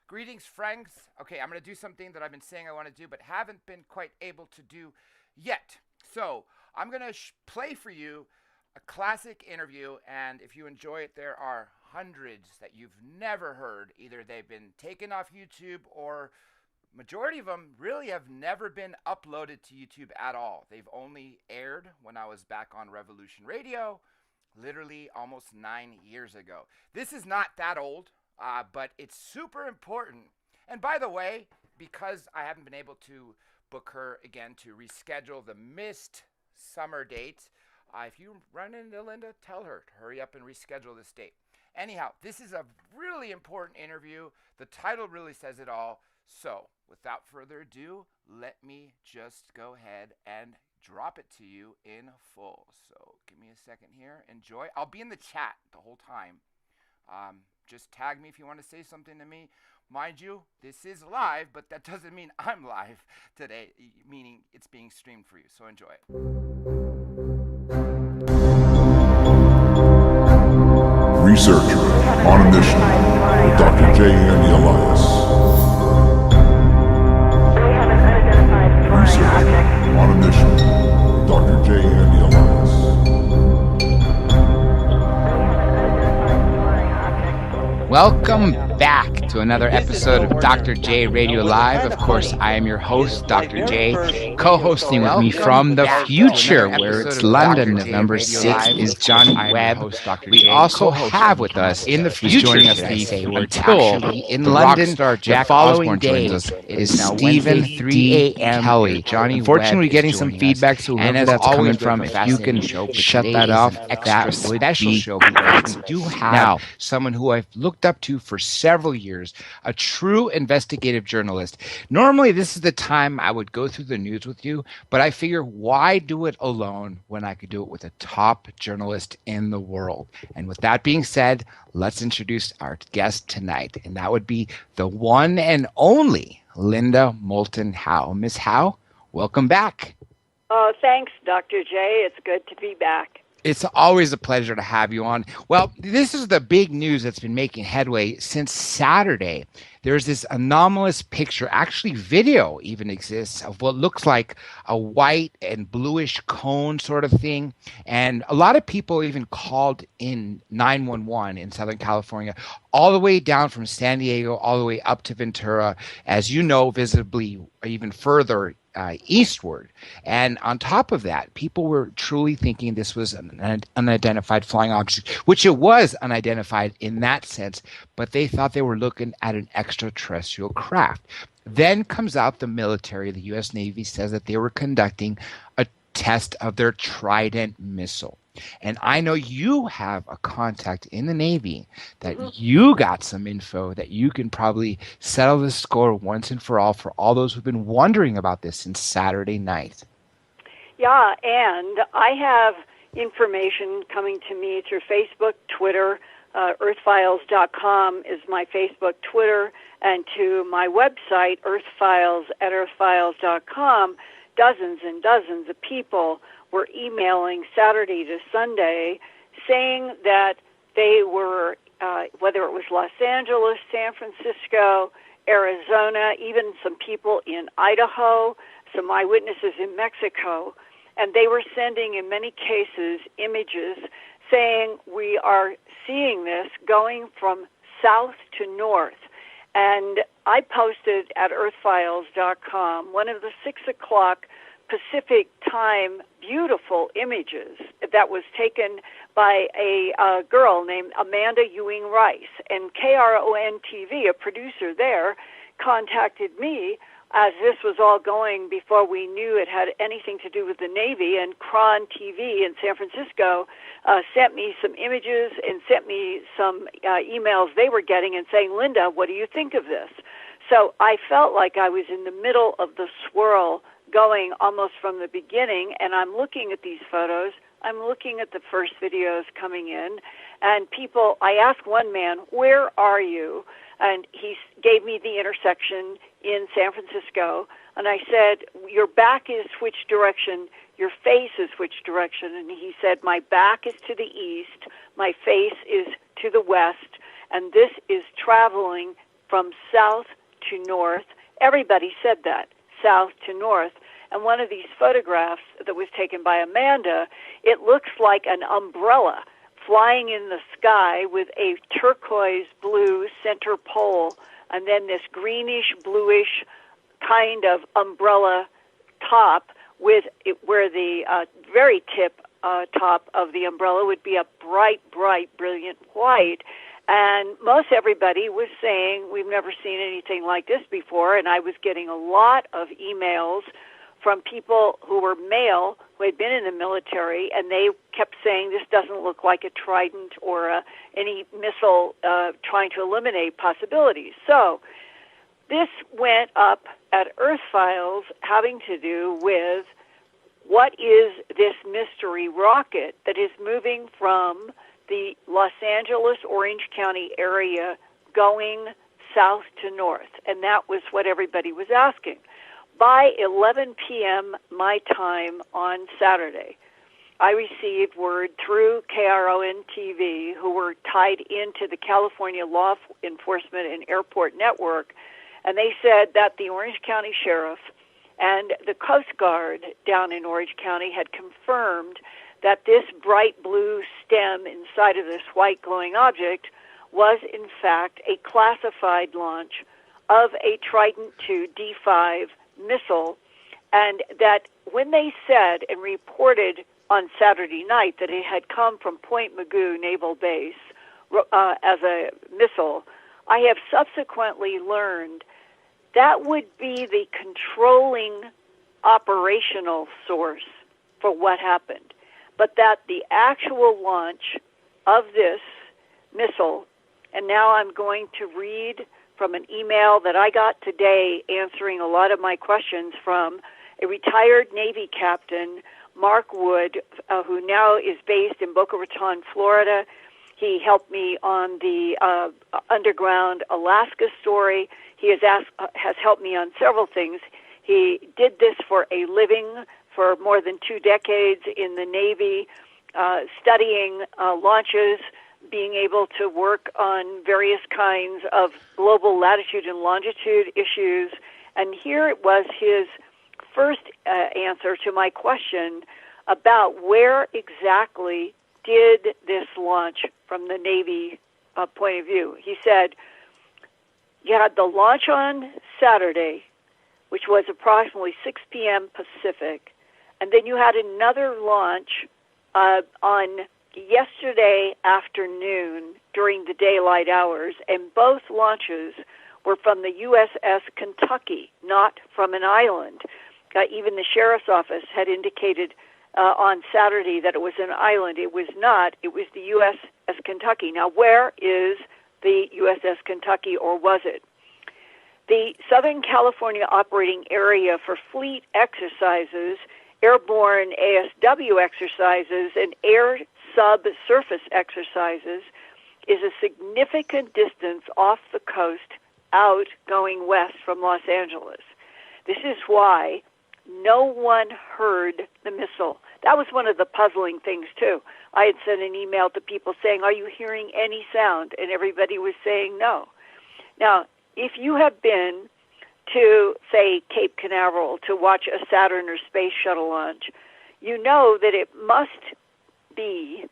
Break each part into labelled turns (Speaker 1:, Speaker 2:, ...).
Speaker 1: Greetings, friends. Okay, I'm going to do something that I've been saying I want to do, but haven't been quite able to do yet. So I'm going to play for you a classic interview, and if you enjoy it, there are hundreds that you've never heard. Either they've been taken off YouTube, or majority of them really have never been uploaded to YouTube at all. They've only aired when I was back on Revolution Radio, literally almost 9 years ago. This is not that old. But it's super important. And by the way, because I haven't been able to book her again to reschedule the missed summer dates, if you run into Linda, tell her to hurry up and reschedule this date. Anyhow, this is a really important interview. The title really says it all. So without further ado, let me just go ahead and drop it to you in full. So give me a second here. Enjoy. I'll be in the chat the whole time. Just tag me if you want to say something to me. Mind you, this is live, but that doesn't mean I'm live today, meaning it's being streamed for you. So enjoy it.
Speaker 2: Researcher on a mission with Dr. J and Elias. Researcher on a mission with Dr. J and Elias.
Speaker 3: Welcome back to another episode of Dr. J Radio Live. Of course, I am your host, Dr. J. Co-hosting with me from the future, where it's London, November 6th, is Johnny Webb. We also have with us in the future, joining us until in London, the following day is Stephen 3 Kelly. Unfortunately, we're getting some feedback, so wherever that's coming from, if you can shut that off, that would be great. We do have someone who I've looked up to for several years, a true investigative journalist. Normally, this is the time I would go through the news with you, but I figure, why do it alone when I could do it with a top journalist in the world? And with that being said, let's introduce our guest tonight, and that would be the one and only Linda Moulton Howe. Miss Howe, welcome back.
Speaker 4: Oh, thanks, Dr. J. It's good to be back.
Speaker 3: It's always a pleasure to have you on. Well, this is the big news that's been making headway since Saturday. There's this anomalous picture, actually video even exists, of what looks like a white and bluish cone sort of thing. And a lot of people even called in 911 in Southern California, all the way down from San Diego, all the way up to Ventura, as you know, visibly even further eastward. And on top of that, people were truly thinking this was an unidentified flying object, which it was unidentified in that sense, but they thought they were looking at an extraterrestrial craft. Then comes out the military, the U.S. Navy says that they were conducting a test of their Trident missile. And I know you have a contact in the Navy that you got some info that you can probably settle the score once and for all those who've been wondering about this since Saturday night.
Speaker 4: Yeah, and I have information coming to me through Facebook, Twitter. Earthfiles.com is my Facebook, Twitter, and to my website, earthfiles@earthfiles.com, dozens and dozens of people were emailing Saturday to Sunday saying that they were, whether it was Los Angeles, San Francisco, Arizona, even some people in Idaho, some eyewitnesses in Mexico, and they were sending, in many cases, images saying, we are seeing this going from south to north. And I posted at earthfiles.com one of the 6 o'clock Pacific time beautiful images that was taken by a girl named Amanda Ewing Rice. And KRON-TV, a producer there, contacted me as this was all going before we knew it had anything to do with the Navy, and KRON TV in San Francisco sent me some images and sent me some emails they were getting and saying, Linda, what do you think of this? So I felt like I was in the middle of the swirl going almost from the beginning, and I'm looking at these photos. I'm looking at the first videos coming in, and people, I asked one man, where are you? And he gave me the intersection in San Francisco, and I said, your back is which direction, your face is which direction? And he said, my back is to the east, my face is to the west, and this is traveling from south to north. Everybody said that, south to north. And one of these photographs that was taken by Amanda, it looks like an umbrella flying in the sky with a turquoise blue center pole, and then this greenish, bluish kind of umbrella top with it, where the very tip top of the umbrella would be a bright, brilliant white. And most everybody was saying, we've never seen anything like this before. And I was getting a lot of emails from people who were male, who had been in the military, and they kept saying this doesn't look like a Trident or any missile trying to eliminate possibilities. So this went up at Earth Files having to do with what is this mystery rocket that is moving from the Los Angeles, Orange County area going south to north. And that was what everybody was asking. By 11 p.m. my time on Saturday, I received word through KRON-TV, who were tied into the California Law Enforcement and Airport Network, and they said that the Orange County Sheriff and the Coast Guard down in Orange County had confirmed that this bright blue stem inside of this white glowing object was, in fact, a classified launch of a Trident II D5 missile, and that when they said and reported on Saturday night that it had come from Point Mugu Naval Base as a missile, I have subsequently learned that would be the controlling operational source for what happened, but that the actual launch of this missile, and now I'm going to read from an email that I got today answering a lot of my questions from a retired Navy captain, Mark Wood, who now is based in Boca Raton, Florida. He helped me on the underground Alaska story. He has helped me on several things. He did this for a living for more than 2 decades in the Navy, studying launches, being able to work on various kinds of global latitude and longitude issues. And here it was his first answer to my question about where exactly did this launch from the Navy point of view. He said, you had the launch on Saturday, which was approximately 6 p.m. Pacific, and then you had another launch on yesterday afternoon during the daylight hours, and both launches were from the USS Kentucky, not from an island. Even the sheriff's office had indicated on Saturday that it was an island. It was not. It was the USS Kentucky. Now, where is the USS Kentucky, or was it? The Southern California Operating Area for Fleet Exercises, Airborne ASW exercises, and air subsurface exercises is a significant distance off the coast out going west from Los Angeles. This is why no one heard the missile. That was one of the puzzling things, too. I had sent an email to people saying, are you hearing any sound? And everybody was saying no. Now, if you have been to, say, Cape Canaveral to watch a Saturn or Space Shuttle launch, you know that it must be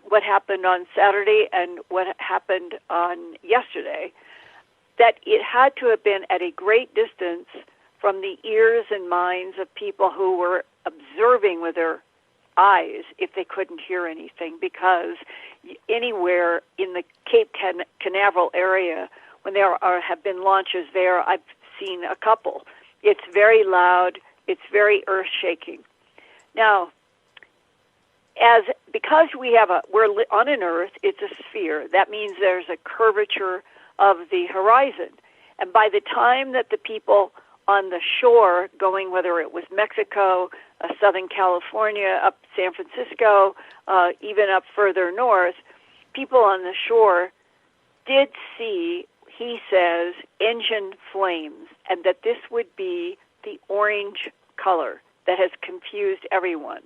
Speaker 4: what happened on Saturday and what happened on yesterday, that it had to have been at a great distance from the ears and minds of people who were observing with their eyes if they couldn't hear anything, because anywhere in the Cape Canaveral area, when there have been launches there, I've seen a couple. It's very loud. It's very earth-shaking. Now, because we're on an Earth, it's a sphere. That means there's a curvature of the horizon. And by the time that the people on the shore going, whether it was Mexico, Southern California, up San Francisco, even up further north, people on the shore did see, he says, engine flames, and that this would be the orange color that has confused everyone.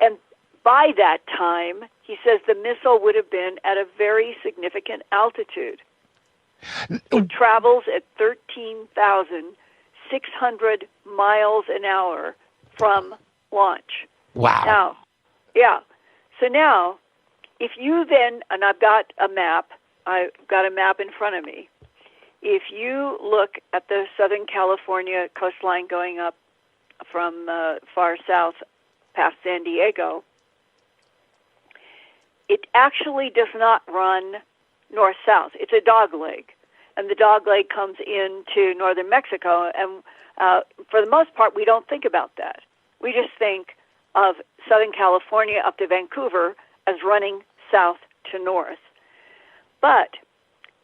Speaker 4: And by that time, he says the missile would have been at a very significant altitude. It travels at 13,600 miles an hour from launch.
Speaker 3: Wow.
Speaker 4: Now, yeah. So now, if you then, and I've got a map in front of me. If you look at the Southern California coastline going up from far south past San Diego, it actually does not run north-south. It's a dogleg, and the dogleg comes into northern Mexico, and for the most part, we don't think about that. We just think of Southern California up to Vancouver as running south to north. But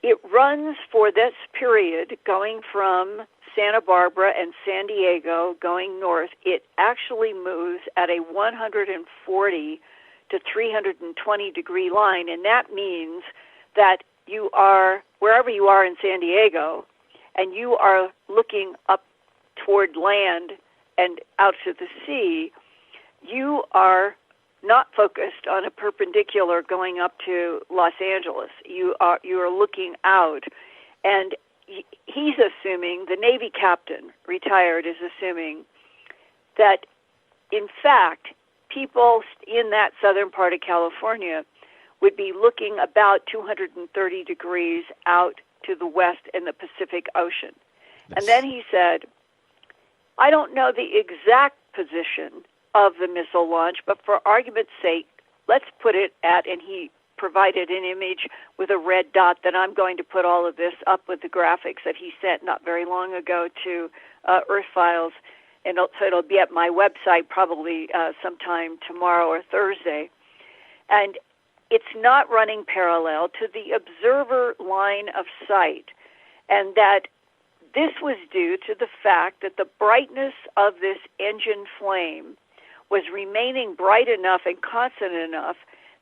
Speaker 4: it runs for this period going from Santa Barbara and San Diego going north. It actually moves at a 140 to 320 degree line, and that means that you are, wherever you are in San Diego, and you are looking up toward land and out to the sea, you are not focused on a perpendicular going up to Los Angeles. You are looking out, and he's assuming, the Navy captain, retired, is assuming that, in fact, people in that southern part of California would be looking about 230 degrees out to the west in the Pacific Ocean. Yes. And then he said, I don't know the exact position of the missile launch, but for argument's sake, let's put it at, and he provided an image with a red dot that I'm going to put all of this up with the graphics that he sent not very long ago to Earth Files, and so it'll be at my website probably sometime tomorrow or Thursday. And it's not running parallel to the observer line of sight, and that this was due to the fact that the brightness of this engine flame was remaining bright enough and constant enough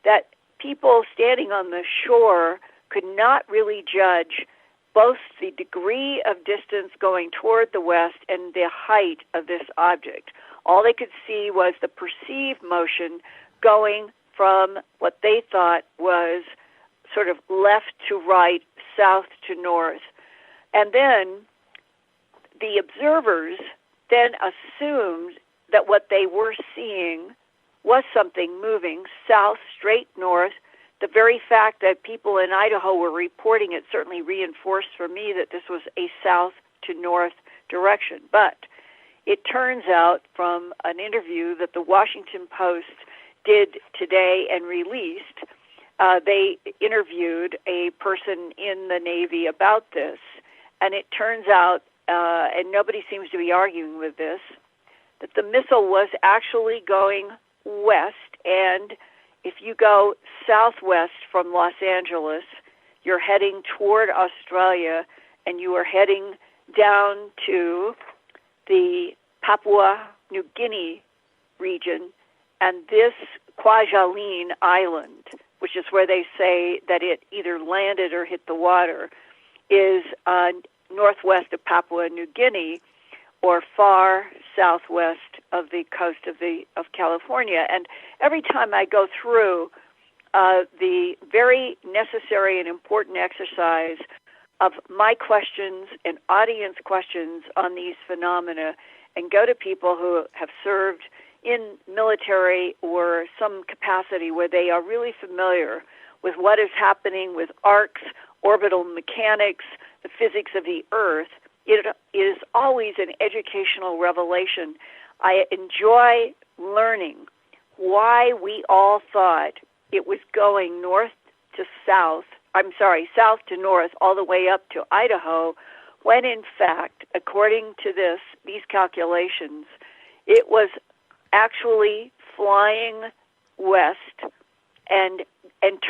Speaker 4: that people standing on the shore could not really judge both the degree of distance going toward the west and the height of this object. All they could see was the perceived motion going from what they thought was sort of left to right, south to north. And then the observers then assumed that what they were seeing was something moving south, straight north. The very fact that people in Idaho were reporting it certainly reinforced for me that this was a south to north direction. But it turns out from an interview that the Washington Post did today and released, they interviewed a person in the Navy about this, and it turns out, and nobody seems to be arguing with this, that the missile was actually going west, and if you go southwest from Los Angeles, you're heading toward Australia, and you are heading down to the Papua New Guinea region, and this Kwajalein Island, which is where they say that it either landed or hit the water, is northwest of Papua New Guinea, or far southwest of the coast of California. And every time I go through the very necessary and important exercise of my questions and audience questions on these phenomena, and go to people who have served in military or some capacity where they are really familiar with what is happening with arcs, orbital mechanics, the physics of the Earth, it is always an educational revelation. I enjoy learning why we all thought it was going south to north, all the way up to Idaho, when in fact, according to these calculations, it was actually flying west and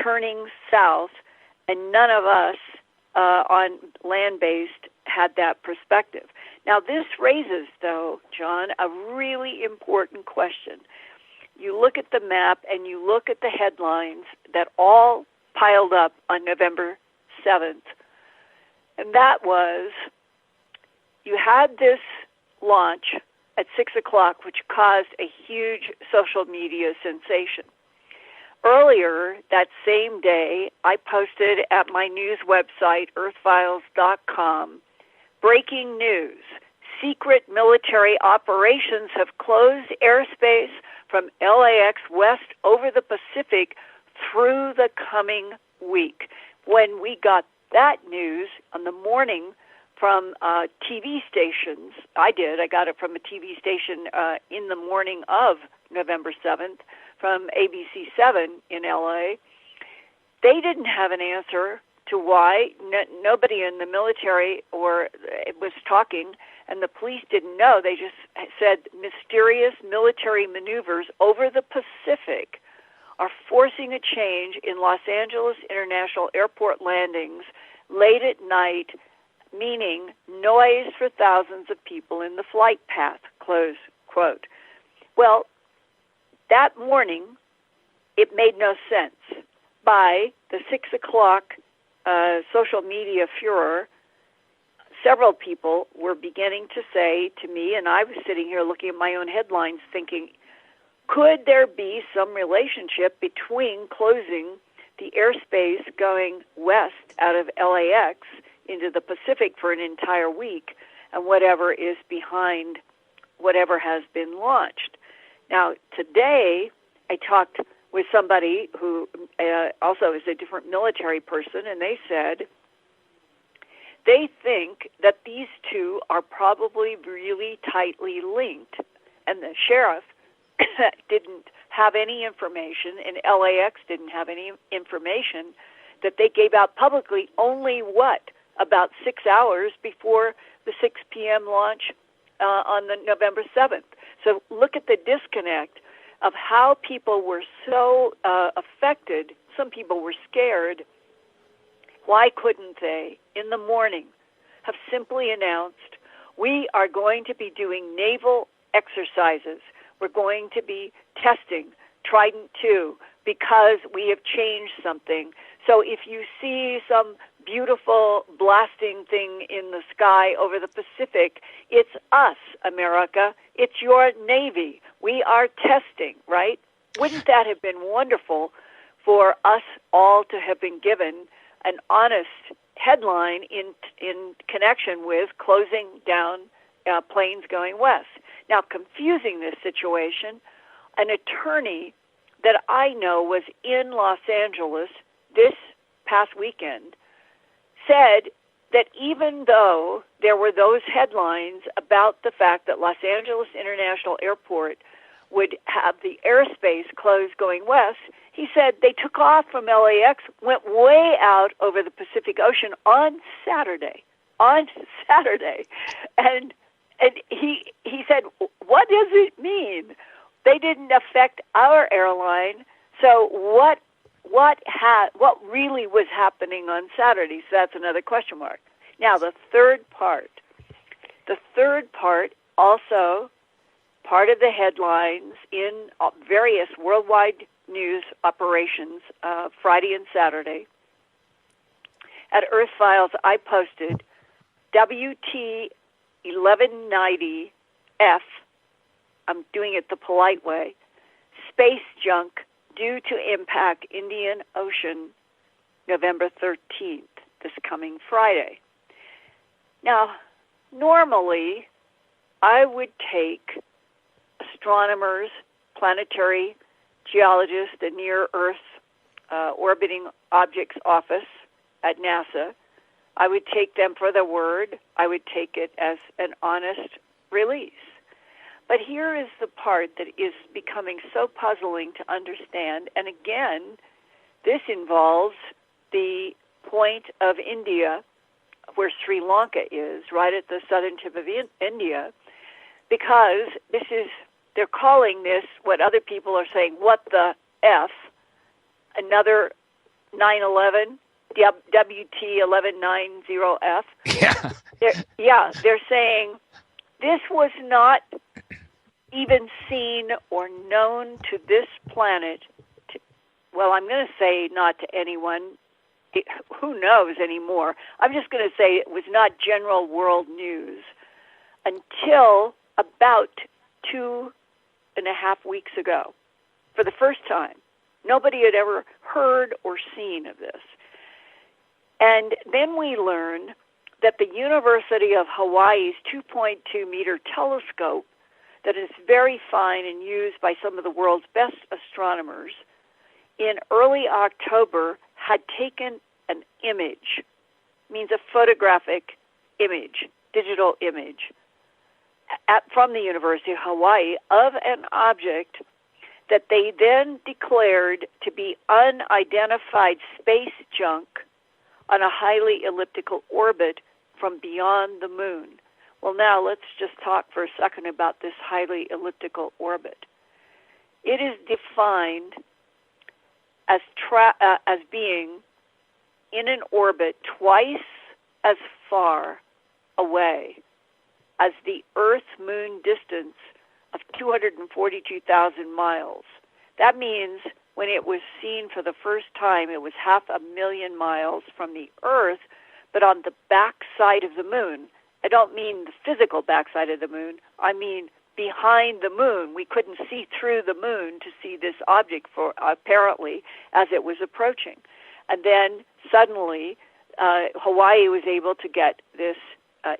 Speaker 4: turning south, and none of us on land-based had that perspective. Now, this raises, though, John, a really important question. You look at the map and you look at the headlines that all piled up on November 7th, and that was, you had this launch at 6 o'clock, which caused a huge social media sensation. earlier that same day, I posted at my news website, earthfiles.com, breaking news. Secret military operations have closed airspace from LAX west over the Pacific through the coming week. When we got that news on the morning from TV stations, I got it from a TV station in the morning of November 7th from ABC7 in LA. They didn't have an answer to why. Nobody in the military was talking, and the police didn't know. They just said mysterious military maneuvers over the Pacific are forcing a change in Los Angeles International Airport landings late at night, meaning noise for thousands of people in the flight path, close quote. Well, that morning, it made no sense. By the 6 o'clock social media furor, several people were beginning to say to me, and I was sitting here looking at my own headlines thinking, could there be some relationship between closing the airspace going west out of LAX into the Pacific for an entire week and whatever is behind whatever has been launched? Now, today, I talked with somebody who also is a different military person, and they said they think that these two are probably really tightly linked, and the sheriff didn't have any information, and LAX didn't have any information that they gave out publicly only, about 6 hours before the 6 p.m. launch on the November 7th. So look at the disconnect of how people were so affected. Some people were scared. Why couldn't they, in the morning, have simply announced, we are going to be doing naval exercises. We're going to be testing Trident 2 because we have changed something. So if you see some beautiful blasting thing in the sky over the Pacific, it's us, America. It's your Navy. We are testing, right? Wouldn't that have been wonderful for us all to have been given an honest headline in connection with closing down planes going west? Now, confusing this situation, an attorney that I know was in Los Angeles this past weekend said that even though there were those headlines about the fact that Los Angeles International Airport would have the airspace closed going west, he said they took off from LAX, went way out over the Pacific Ocean on Saturday. And he said, what does it mean? They didn't affect our airline, so what really was happening on Saturday? So that's another question mark. Now, the third part also part of the headlines in various worldwide news operations Friday and Saturday. At Earth Files, I posted WT 1190F, I'm doing it the polite way, space junk due to impact Indian Ocean November 13th, this coming Friday. Now, normally, I would take astronomers, planetary geologists, the Near-Earth Orbiting Objects Office at NASA. I would take them for their word. I would take it as an honest release. But here is the part that is becoming so puzzling to understand. And again, this involves the point of India, where Sri Lanka is, right at the southern tip of India, because they're calling this, what other people are saying, what the F, another 9/11, WT 1190F.
Speaker 3: Yeah.
Speaker 4: They're saying this was not even seen or known to this planet. I'm going to say not to anyone. Who knows anymore? I'm just going to say it was not general world news until about 2.5 weeks ago, for the first time. Nobody had ever heard or seen of this. And then we learn that the University of Hawaii's 2.2-meter telescope, that is very fine and used by some of the world's best astronomers, in early October had taken an image, means a photographic image, digital image, from the University of Hawaii of an object that they then declared to be unidentified space junk on a highly elliptical orbit from beyond the moon. Well, now let's just talk for a second about this highly elliptical orbit. It is defined as being in an orbit twice as far away as the Earth-Moon distance of 242,000 miles. That means when it was seen for the first time, it was 500,000 miles from the Earth, but on the backside of the moon. I don't mean the physical backside of the moon. I mean behind the moon. We couldn't see through the moon to see this object, for apparently, as it was approaching. And then suddenly, Hawaii was able to get this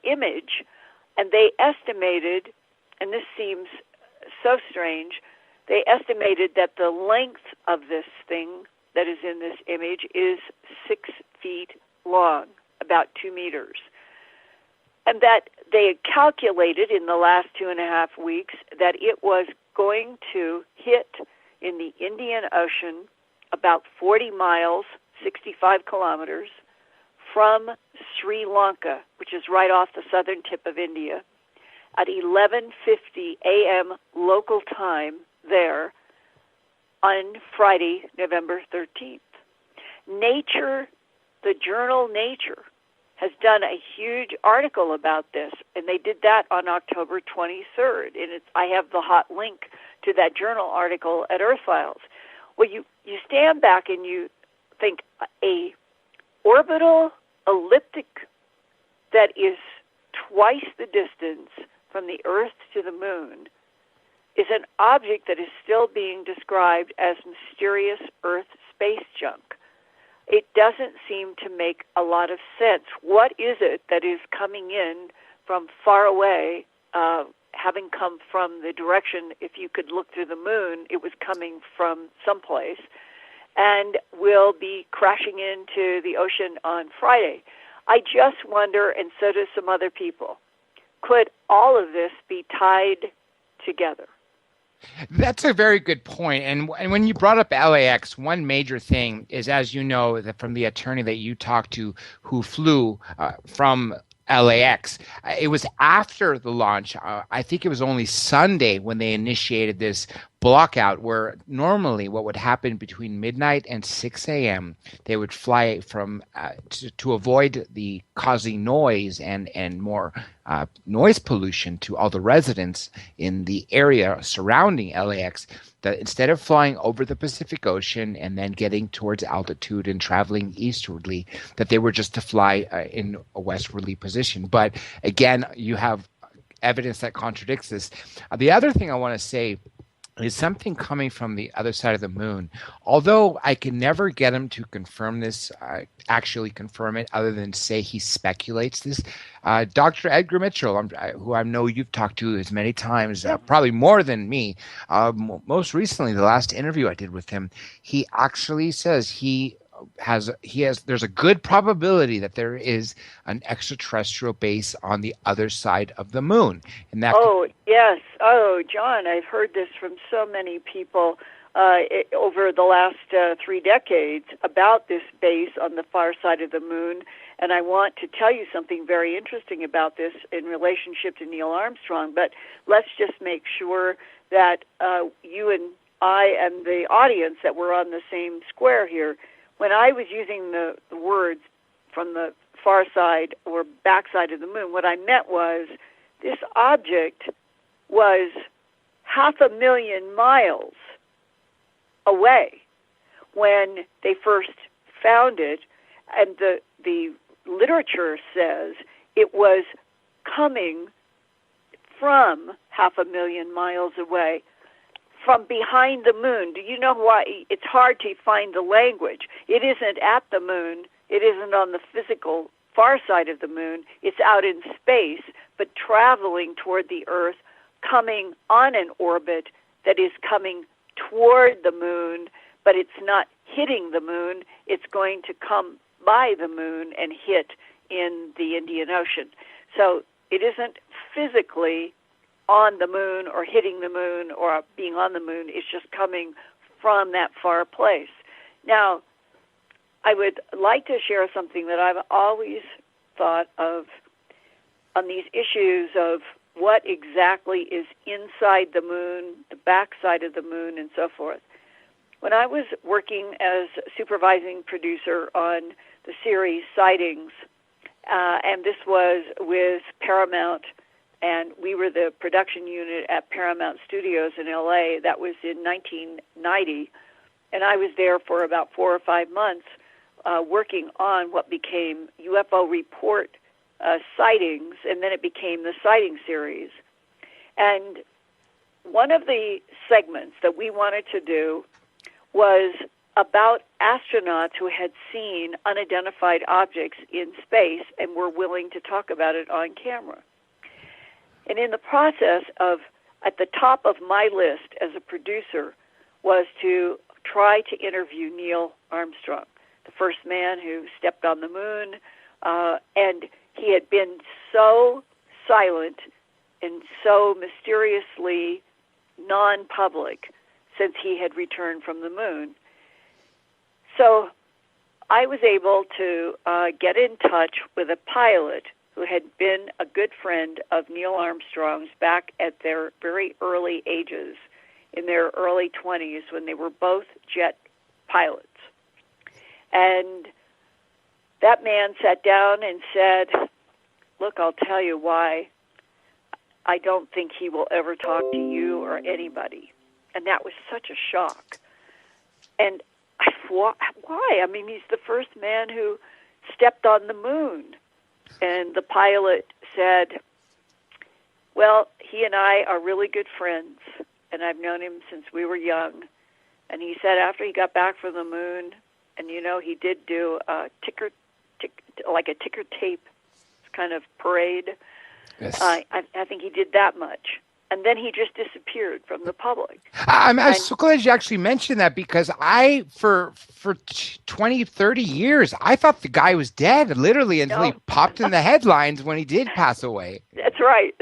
Speaker 4: image, and they estimated, and this seems so strange, they estimated that the length of this thing that is in this image is 6 feet long, about 2 meters. And that they had calculated in the last 2.5 weeks that it was going to hit in the Indian Ocean about 40 miles, 65 kilometers, from Sri Lanka, which is right off the southern tip of India, at 11:50 a.m. local time there on Friday, November 13th. Nature, the journal Nature, has done a huge article about this, and they did that on October 23rd. And I have the hot link to that journal article at Earthfiles. Well, you stand back and you think a orbital elliptic that is twice the distance from the Earth to the moon is an object that is still being described as mysterious Earth space junk. It doesn't seem to make a lot of sense. What is it that is coming in from far away, having come from the direction, if you could look through the moon, it was coming from someplace, and will be crashing into the ocean on Friday? I just wonder, and so do some other people, could all of this be tied together?
Speaker 3: That's a very good point. And when you brought up LAX, one major thing is, as you know, that from the attorney that you talked to who flew from LAX, it was after the launch. I think it was only Sunday when they initiated this blockout, where normally what would happen between midnight and 6 a.m., they would fly from to avoid the causing noise and more noise pollution to all the residents in the area surrounding LAX, that instead of flying over the Pacific Ocean and then getting towards altitude and traveling eastwardly, that they were just to fly in a westwardly position. But again, you have evidence that contradicts this. The other thing I want to say is something coming from the other side of the moon. Although I can never get him to confirm this, actually confirm it, other than say he speculates this. Dr. Edgar Mitchell, who I know you've talked to as many times, probably more than me. Most recently, the last interview I did with him, he actually says there's a good probability that there is an extraterrestrial base on the other side of the moon. And that
Speaker 4: yes. Oh, John, I've heard this from so many people over the last 3 decades about this base on the far side of the moon. And I want to tell you something very interesting about this in relationship to Neil Armstrong. But let's just make sure that you and I and the audience, that we're on the same square here. When I was using the words from the far side or backside of the moon, what I meant was this object was 500,000 miles away when they first found it, and the literature says it was coming from 500,000 miles away from behind the moon. Do you know why it's hard to find the language? It isn't at the moon. It isn't on the physical far side of the moon. It's out in space, but traveling toward the Earth, coming on an orbit that is coming toward the moon, but it's not hitting the moon. It's going to come by the moon and hit in the Indian Ocean. So it isn't physically on the moon or hitting the moon or being on the moon. It's just coming from that far place. Now, I would like to share something that I've always thought of on these issues of what exactly is inside the moon, the backside of the moon, and so forth. When I was working as supervising producer on the series Sightings, and this was with Paramount, and we were the production unit at Paramount Studios in L.A. That was in 1990, and I was there for about 4 or 5 months working on what became UFO Report Sightings, and then it became the Sighting series. And one of the segments that we wanted to do was about astronauts who had seen unidentified objects in space and were willing to talk about it on camera. And in the process of, at the top of my list as a producer, was to try to interview Neil Armstrong, the first man who stepped on the moon, and he had been so silent and so mysteriously non-public since he had returned from the moon. So I was able to get in touch with a pilot who had been a good friend of Neil Armstrong's back at their very early ages, in their early 20s, when they were both jet pilots. And that man sat down and said, "Look, I'll tell you why I don't think he will ever talk to you or anybody." And that was such a shock. And why? I mean, he's the first man who stepped on the moon. And the pilot said, "Well, he and I are really good friends, and I've known him since we were young." And he said after he got back from the moon, and you know, he did do a ticker tape kind of parade.
Speaker 3: Yes.
Speaker 4: I think he did that much. And then he just disappeared from the public.
Speaker 3: I'm so glad you actually mentioned that, because for 20, 30 years, I thought the guy was dead, literally, until he popped in the headlines when he did pass away.
Speaker 4: That's right.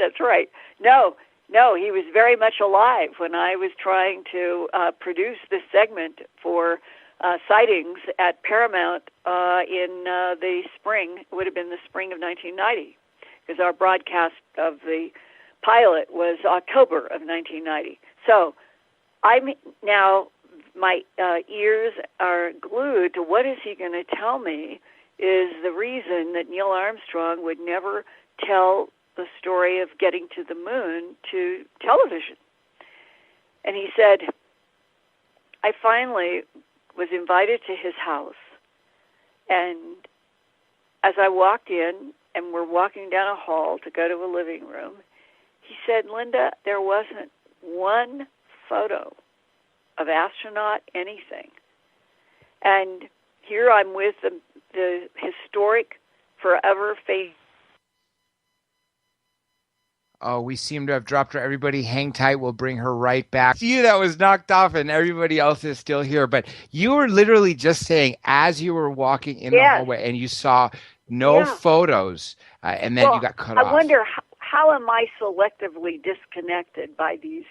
Speaker 4: No, he was very much alive when I was trying to produce this segment for Sightings at Paramount in the spring. It would have been the spring of 1990, because our broadcast of the pilot was October of 1990. So I'm now, my ears are glued to what is he going to tell me is the reason that Neil Armstrong would never tell the story of getting to the moon to television. And he said, I finally was invited to his house, and as I walked in and we're walking down a hall to go to a living room, he said, "Linda, there wasn't one photo of astronaut anything." And here I'm with the historic, forever face.
Speaker 3: Oh, we seem to have dropped her. Everybody hang tight. We'll bring her right back. It's you that was knocked off, and everybody else is still here. But you were literally just saying, as you were walking in the hallway and you saw no photos, and then you got cut off.
Speaker 4: I wonder, how am I selectively disconnected by these,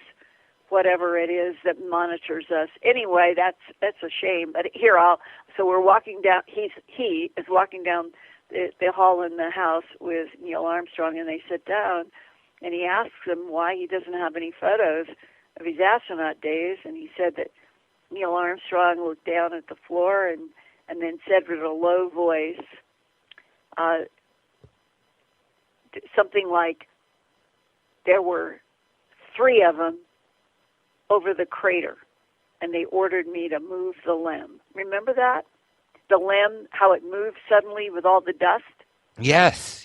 Speaker 4: whatever it is that monitors us? Anyway, that's a shame. But here, so we're walking down, he is walking down the hall in the house with Neil Armstrong, and they sit down. And he asks him why he doesn't have any photos of his astronaut days. And he said that Neil Armstrong looked down at the floor and then said with a low voice something like, there were 3 of them over the crater, and they ordered me to move the LEM. Remember that? The LEM, how it moved suddenly with all the dust?
Speaker 3: Yes.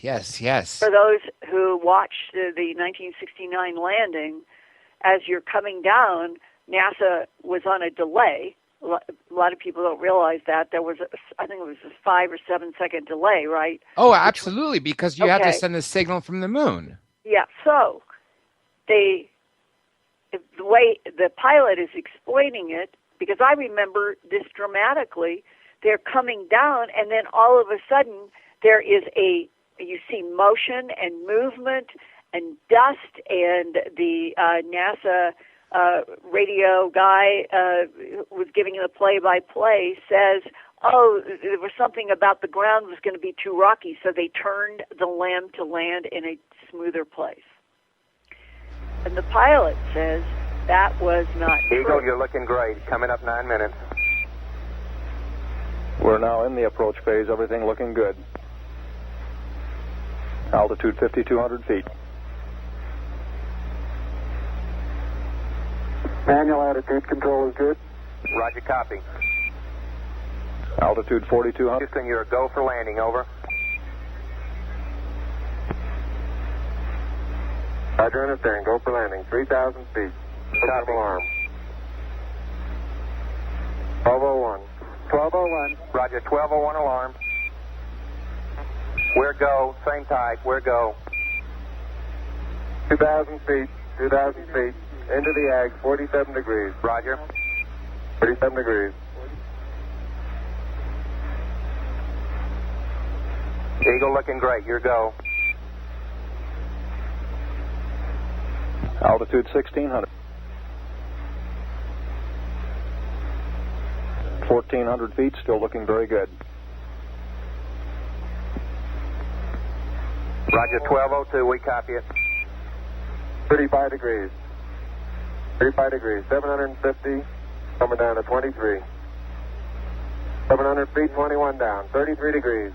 Speaker 4: For those who watched the 1969 landing, as you're coming down, NASA was on a delay. A lot of people don't realize that. There was, I think it was a 5 or 7 second delay, right?
Speaker 3: Oh, absolutely, because you had to
Speaker 4: Okay.
Speaker 3: send a signal from the moon.
Speaker 4: Yeah, so the way the pilot is explaining it, because I remember this dramatically, they're coming down, and then all of a sudden there is you see motion and movement and dust, and the NASA radio guy who was giving the play-by-play says, oh, there was something about the ground was going to be too rocky, so they turned the LEM to land in a smoother place. And the pilot says that was not
Speaker 5: Eagle,
Speaker 4: true.
Speaker 5: you're looking great. Coming up 9 minutes.
Speaker 6: We're now in the approach phase. Everything looking good. Altitude 5,200 feet. Manual attitude control is good.
Speaker 5: Roger, copy.
Speaker 6: Altitude 4,200.
Speaker 5: Houston, you're a go for landing, over.
Speaker 6: Roger, understand. Go for landing. 3,000 feet.
Speaker 5: Copy.
Speaker 6: Alarm. 1201. 1201.
Speaker 5: Roger, 1201 alarm. Where go? Same type. Where go?
Speaker 6: 2,000 feet. 2,000 feet. Into the ag. 47 degrees.
Speaker 5: Roger.
Speaker 6: 37 degrees.
Speaker 5: Eagle looking great. Your go.
Speaker 6: Altitude 1,600. 1,400 feet. Still looking very good.
Speaker 5: Roger, 1202. We copy it.
Speaker 6: 35 degrees. 35 degrees. 750. Coming down to 23. 700 feet, 21 down. 33 degrees.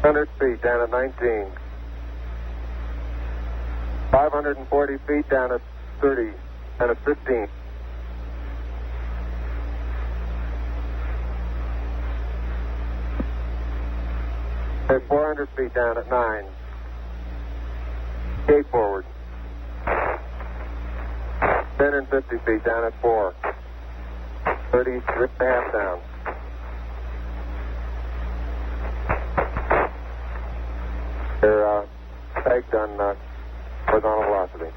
Speaker 6: 100 feet down at 19. 540 feet down at 30. Down at 15. At 400 feet down at 9. Gate forward. 1050 feet down at 4. 33 and a half down. They're pegged on horizontal velocity.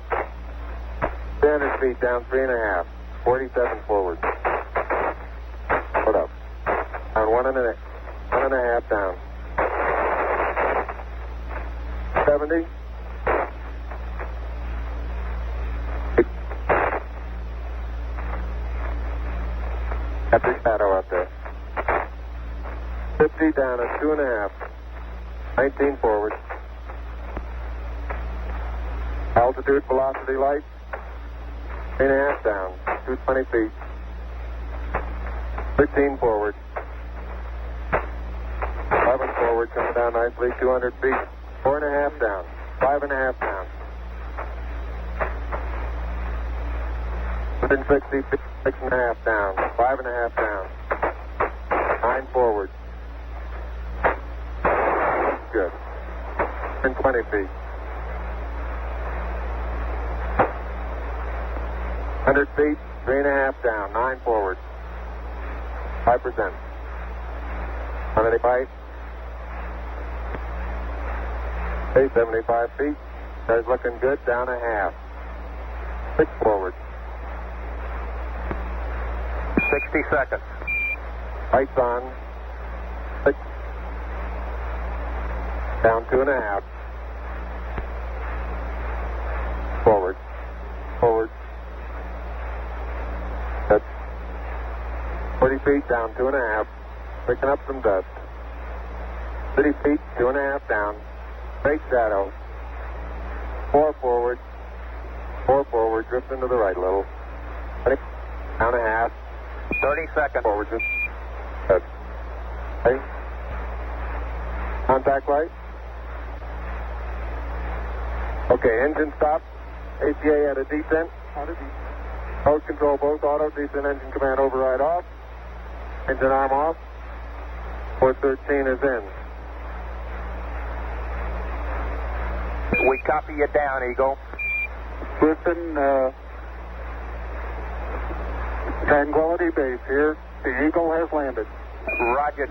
Speaker 6: 300 feet down, 3.5. 47 forward. Put up. Down 1.5 down. 70. Got the shadow out there. 50 down at 2.5. 19 forward. Altitude, velocity, light. 3.5 down. 220 feet. 13 forward. 11 forward, coming down nicely. 200 feet. 4.5 down. 5.5 down. 160 feet. 6.5 down. 5.5 down. 9 forward. Good. 120 feet. 100 feet. 3.5 down. 9 forward. 5%. 185. Okay, 75 feet. That's looking good. Down a half. 6 forward.
Speaker 5: 60 seconds.
Speaker 6: Lights on. 6. Down 2.5. Forward. Forward. That's 40 feet down 2.5. Picking up some dust. 30 feet, 2.5 down. Straight shadow. 4 forward. 4 forward. Drifting to the right a little. 20. Down a half.
Speaker 5: 30 seconds.
Speaker 6: Forward, just good. Okay. Contact light. Okay, engine stop. ACA at a descent. Mode control both auto. Descent engine command override off. Engine arm off. 413 is in.
Speaker 5: We copy you down, Eagle.
Speaker 6: Houston, Tranquility Base here. The Eagle has landed.
Speaker 5: Roger,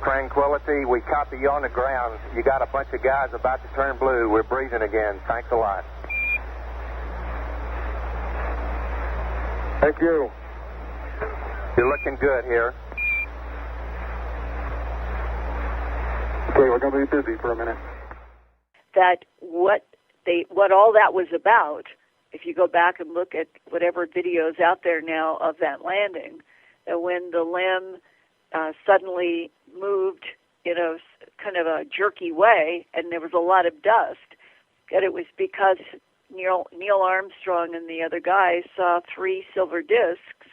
Speaker 5: Tranquility. We copy you on the ground. You got a bunch of guys about to turn blue. We're breathing again. Thanks a lot.
Speaker 6: Thank you.
Speaker 5: You're looking good here.
Speaker 6: Okay, we're going to be busy for a minute.
Speaker 4: That what all that was about, if you go back and look at whatever videos out there now of that landing, that when the LEM suddenly moved in a kind of a jerky way and there was a lot of dust, that it was because Neil Armstrong and the other guys saw 3 silver discs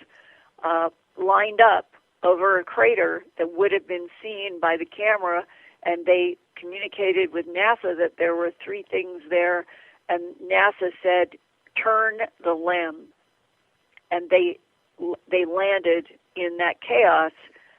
Speaker 4: lined up over a crater that would have been seen by the camera, and they communicated with NASA that there were 3 things there, and NASA said, turn the LEM, and they landed in that chaos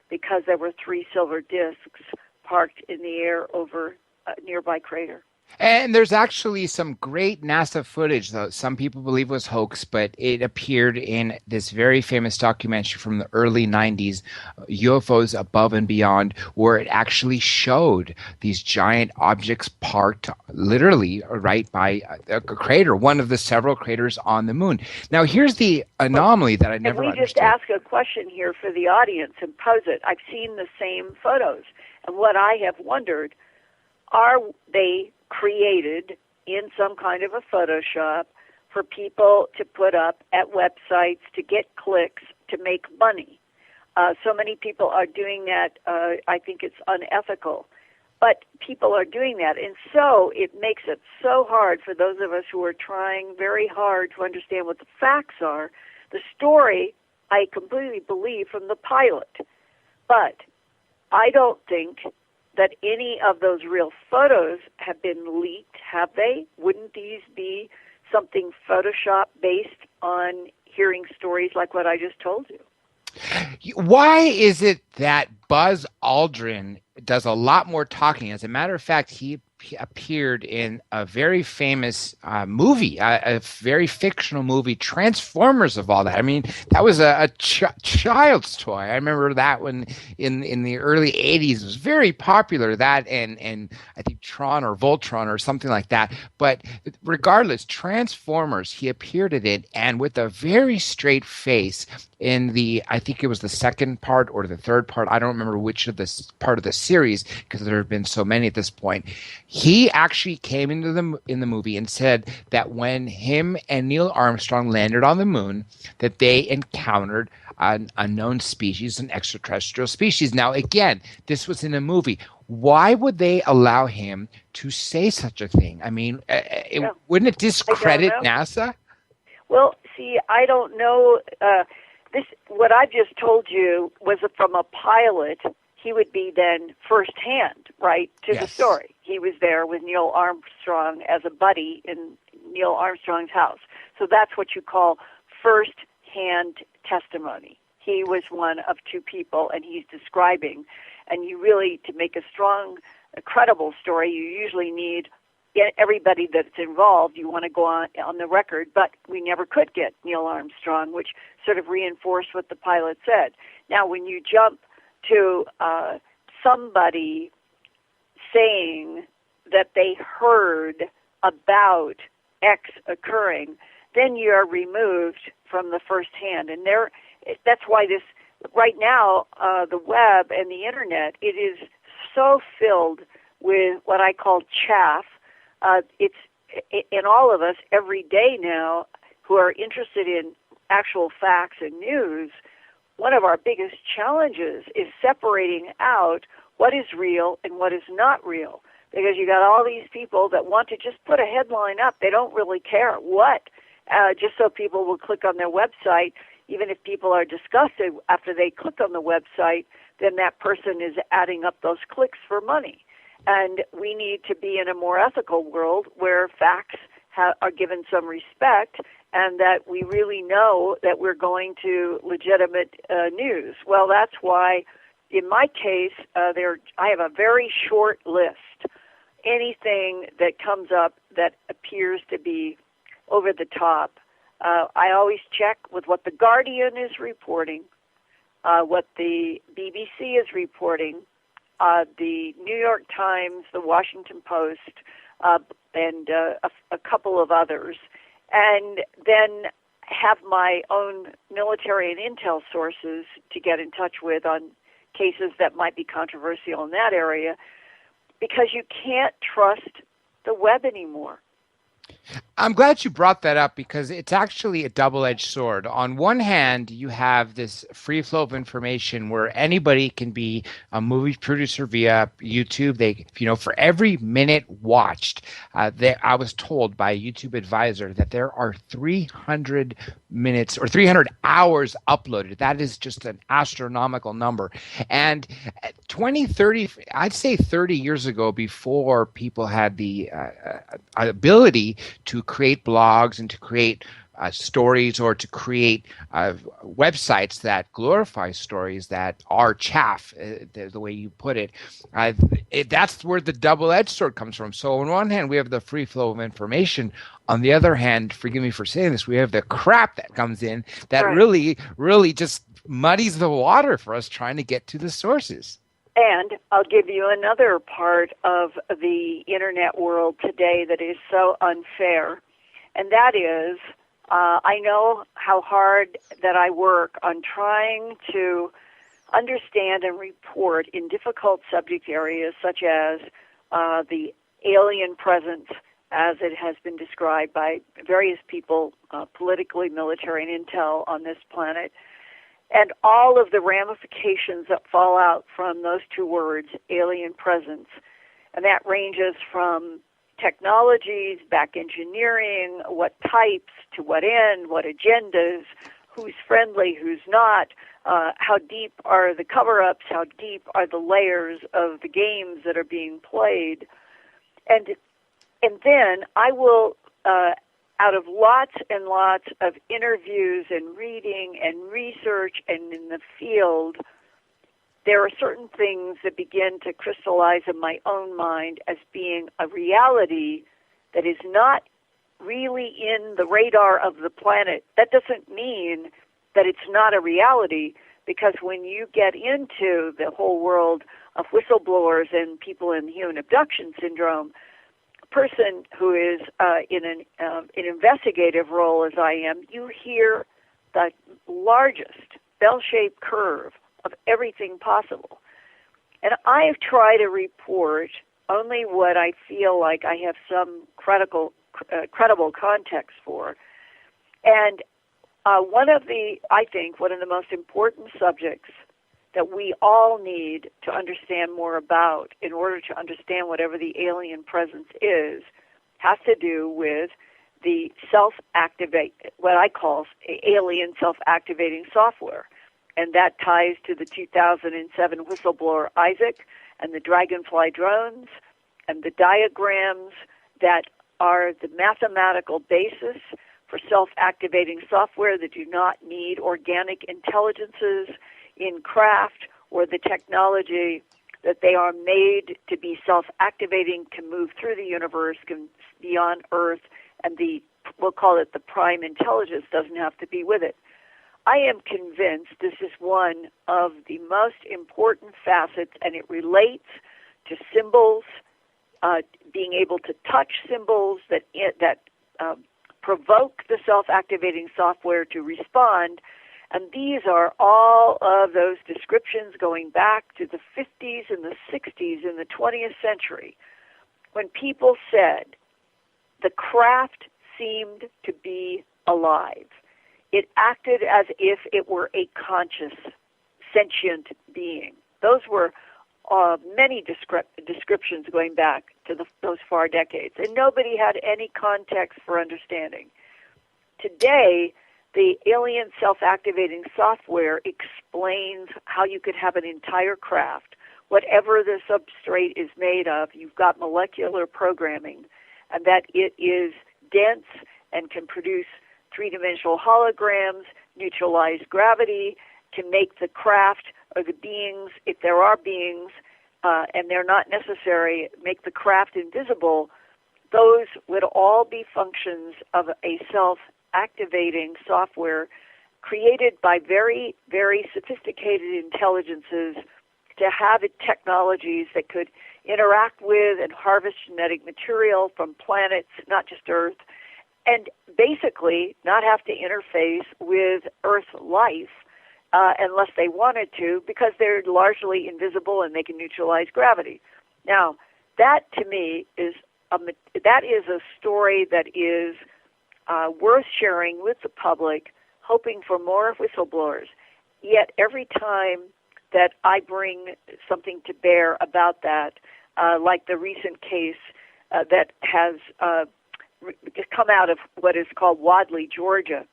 Speaker 4: because there were 3 silver discs parked in the air over a nearby crater.
Speaker 3: And there's actually some great NASA footage, though some people believe was hoax, but it appeared in this very famous documentary from the early 90s, UFOs Above and Beyond, where it actually showed these giant objects parked literally right by a crater, one of the several craters on the moon. Now, here's the anomaly that I never understood.
Speaker 4: Can we just ask a question here for the audience and pose it? I've seen the same photos, and what I have wondered, are they created in some kind of a Photoshop for people to put up at websites to get clicks to make money? So many people are doing that. I think it's unethical. But people are doing that. And so it makes it so hard for those of us who are trying very hard to understand what the facts are. The story, I completely believe from the pilot. But I don't think that any of those real photos have been leaked, have they? Wouldn't these be something Photoshop based on hearing stories like what I just told you?
Speaker 3: Why is it that Buzz Aldrin does a lot more talking? As a matter of fact, he appeared in a very famous movie, a very fictional movie, Transformers of all that. I mean, that was a child's toy. I remember that one in the early 80s. It was very popular, that and I think Tron or Voltron or something like that. But regardless, Transformers, he appeared in it, and with a very straight face in I think it was the second part or the third part. I don't remember which of this part of the series because there have been so many at this point. He actually came into in the movie and said that when him and Neil Armstrong landed on the moon, that they encountered an unknown species, an extraterrestrial species. Now, again, this was in a movie. Why would they allow him to say such a thing? I mean, wouldn't it discredit NASA?
Speaker 4: Well, see, I don't know. What I just told you was from a pilot. He would be then firsthand, right, to the story. He was there with Neil Armstrong as a buddy in Neil Armstrong's house. So that's what you call first-hand testimony. He was one of 2 people, and he's describing. And you really, to make a strong, credible story, you usually need everybody that's involved. You want to go on the record, but we never could get Neil Armstrong, which sort of reinforced what the pilot said. Now, when you jump to somebody saying that they heard about X occurring, then you're removed from the first hand. And that's why this, right now, the web and the internet, it is so filled with what I call chaff. It's in all of us every day now who are interested in actual facts and news. One of our biggest challenges is separating out what is real and what is not real, because you got all these people that want to just put a headline up. They don't really care what, just so people will click on their website. Even if people are disgusted after they click on the website, then that person is adding up those clicks for money. And we need to be in a more ethical world where facts are given some respect, and that we really know that we're going to legitimate news. Well, that's why, in my case, I have a very short list. Anything that comes up that appears to be over the top, I always check with what The Guardian is reporting, what the BBC is reporting, the New York Times, the Washington Post, and a couple of others, and then have my own military and intel sources to get in touch with on cases that might be controversial in that area, because you can't trust the web anymore.
Speaker 3: I'm glad you brought that up because it's actually a double-edged sword. On one hand, you have this free flow of information where anybody can be a movie producer via YouTube. They, for every minute watched, I was told by a YouTube advisor that there are 300 minutes or 300 hours uploaded. That is just an astronomical number. And I'd say 30 years ago, before people had the ability to create blogs and to create stories or to create websites that glorify stories that are chaff, the way you put it, that's where the double-edged sword comes from. So on one hand, we have the free flow of information. On the other hand, forgive me for saying this, we have the crap that comes in that really, really just muddies the water for us trying to get to the sources.
Speaker 4: And I'll give you another part of the internet world today that is so unfair, and that is I know how hard that I work on trying to understand and report in difficult subject areas such as the alien presence as it has been described by various people, politically, military, and intel on this planet, and all of the ramifications that fall out from those two words, alien presence. And that ranges from technologies, back engineering, what types, to what end, what agendas, who's friendly, who's not, how deep are the cover-ups, how deep are the layers of the games that are being played. And then I will, out of lots and lots of interviews and reading and research and in the field, there are certain things that begin to crystallize in my own mind as being a reality that is not really in the radar of the planet. That doesn't mean that it's not a reality, because when you get into the whole world of whistleblowers and people in human abduction syndrome, person who is in an investigative role as I am, you hear the largest bell-shaped curve of everything possible. And I try to report only what I feel like I have some credible context for. And I think one of the most important subjects that we all need to understand more about in order to understand whatever the alien presence is, has to do with the what I call alien self-activating software. And that ties to the 2007 whistleblower Isaac and the Dragonfly drones and the diagrams that are the mathematical basis for self-activating software that do not need organic intelligences in craft or the technology, that they are made to be self-activating, can move through the universe, can beyond Earth, and we'll call it the prime intelligence doesn't have to be with it. I am convinced this is one of the most important facets, and it relates to symbols, being able to touch symbols that provoke the self-activating software to respond. And these are all of those descriptions going back to the 50s and the 60s in the 20th century, when people said the craft seemed to be alive. It acted as if it were a conscious, sentient being. Those were many descriptions going back to those far decades, and nobody had any context for understanding. Today, the alien self-activating software explains how you could have an entire craft. Whatever the substrate is made of, you've got molecular programming, and that it is dense and can produce three-dimensional holograms, neutralize gravity, can make the craft or the beings, if there are beings, and they're not necessary, make the craft invisible. Those would all be functions of a self-activating software created by very, very sophisticated intelligences to have technologies that could interact with and harvest genetic material from planets, not just Earth, and basically not have to interface with Earth life unless they wanted to, because they're largely invisible and they can neutralize gravity. Now, that to me is a story that is worth sharing with the public, hoping for more whistleblowers. Yet every time that I bring something to bear about that, like the recent case that has come out of what is called Wadley, Georgia,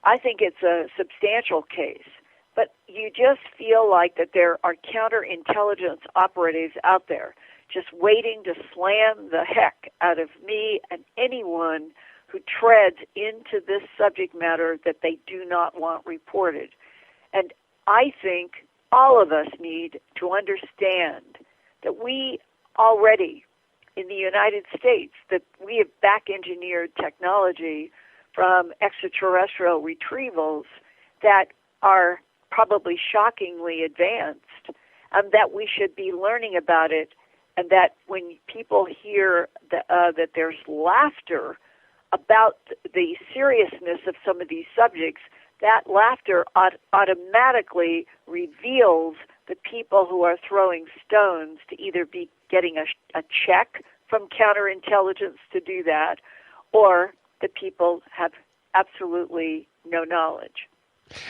Speaker 4: I think it's a substantial case. But you just feel like that there are counterintelligence operatives out there just waiting to slam the heck out of me and anyone who treads into this subject matter that they do not want reported. And I think all of us need to understand that we already, in the United States, that we have back-engineered technology from extraterrestrial retrievals that are probably shockingly advanced, and that we should be learning about it, and that when people hear that there's laughter about the seriousness of some of these subjects, that laughter automatically reveals the people who are throwing stones to either be getting a check from counterintelligence to do that, or the people have absolutely no knowledge.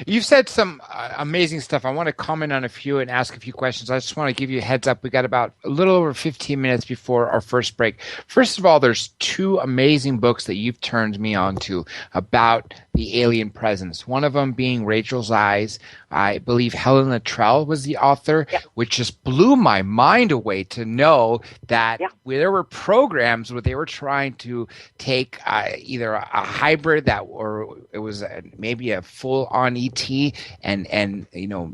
Speaker 3: You've said some amazing stuff. I want to comment on a few and ask a few questions. I just want to give you a heads up. We got about a little over 15 minutes before our first break. First of all, there's two amazing books that you've turned me on to about the alien presence. One of them being Rachel's Eyes. I believe Helen Luttrell was the author, which just blew my mind away to know that there were programs where they were trying to take either a hybrid or it was maybe a full-on ET and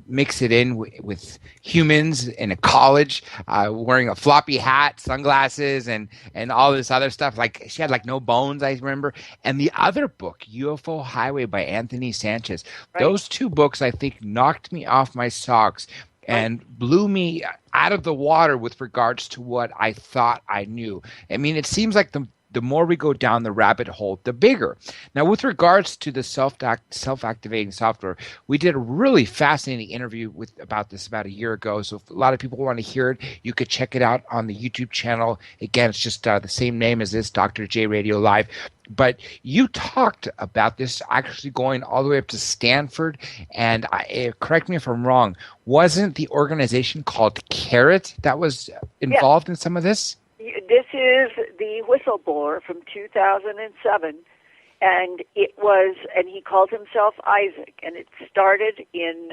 Speaker 3: mix it in with humans in a college, wearing a floppy hat, sunglasses, and all this other stuff. Like she had no bones, I remember. And the other book, UFO Highway by Anthony Sanchez. Right. Those two books, I think, knocked me off my socks and blew me out of the water with regards to what I thought I knew. I mean, it seems like the more we go down the rabbit hole, the bigger. Now, with regards to the self-activating software, we did a really fascinating interview about this about a year ago. So if a lot of people want to hear it, you could check it out on the YouTube channel. Again, it's just the same name as this, Dr. J Radio Live. But you talked about this actually going all the way up to Stanford. And correct me if I'm wrong, wasn't the organization called Carrot that was involved in some of this?
Speaker 4: This is the whistleblower from 2007, and he called himself Isaac, and it started in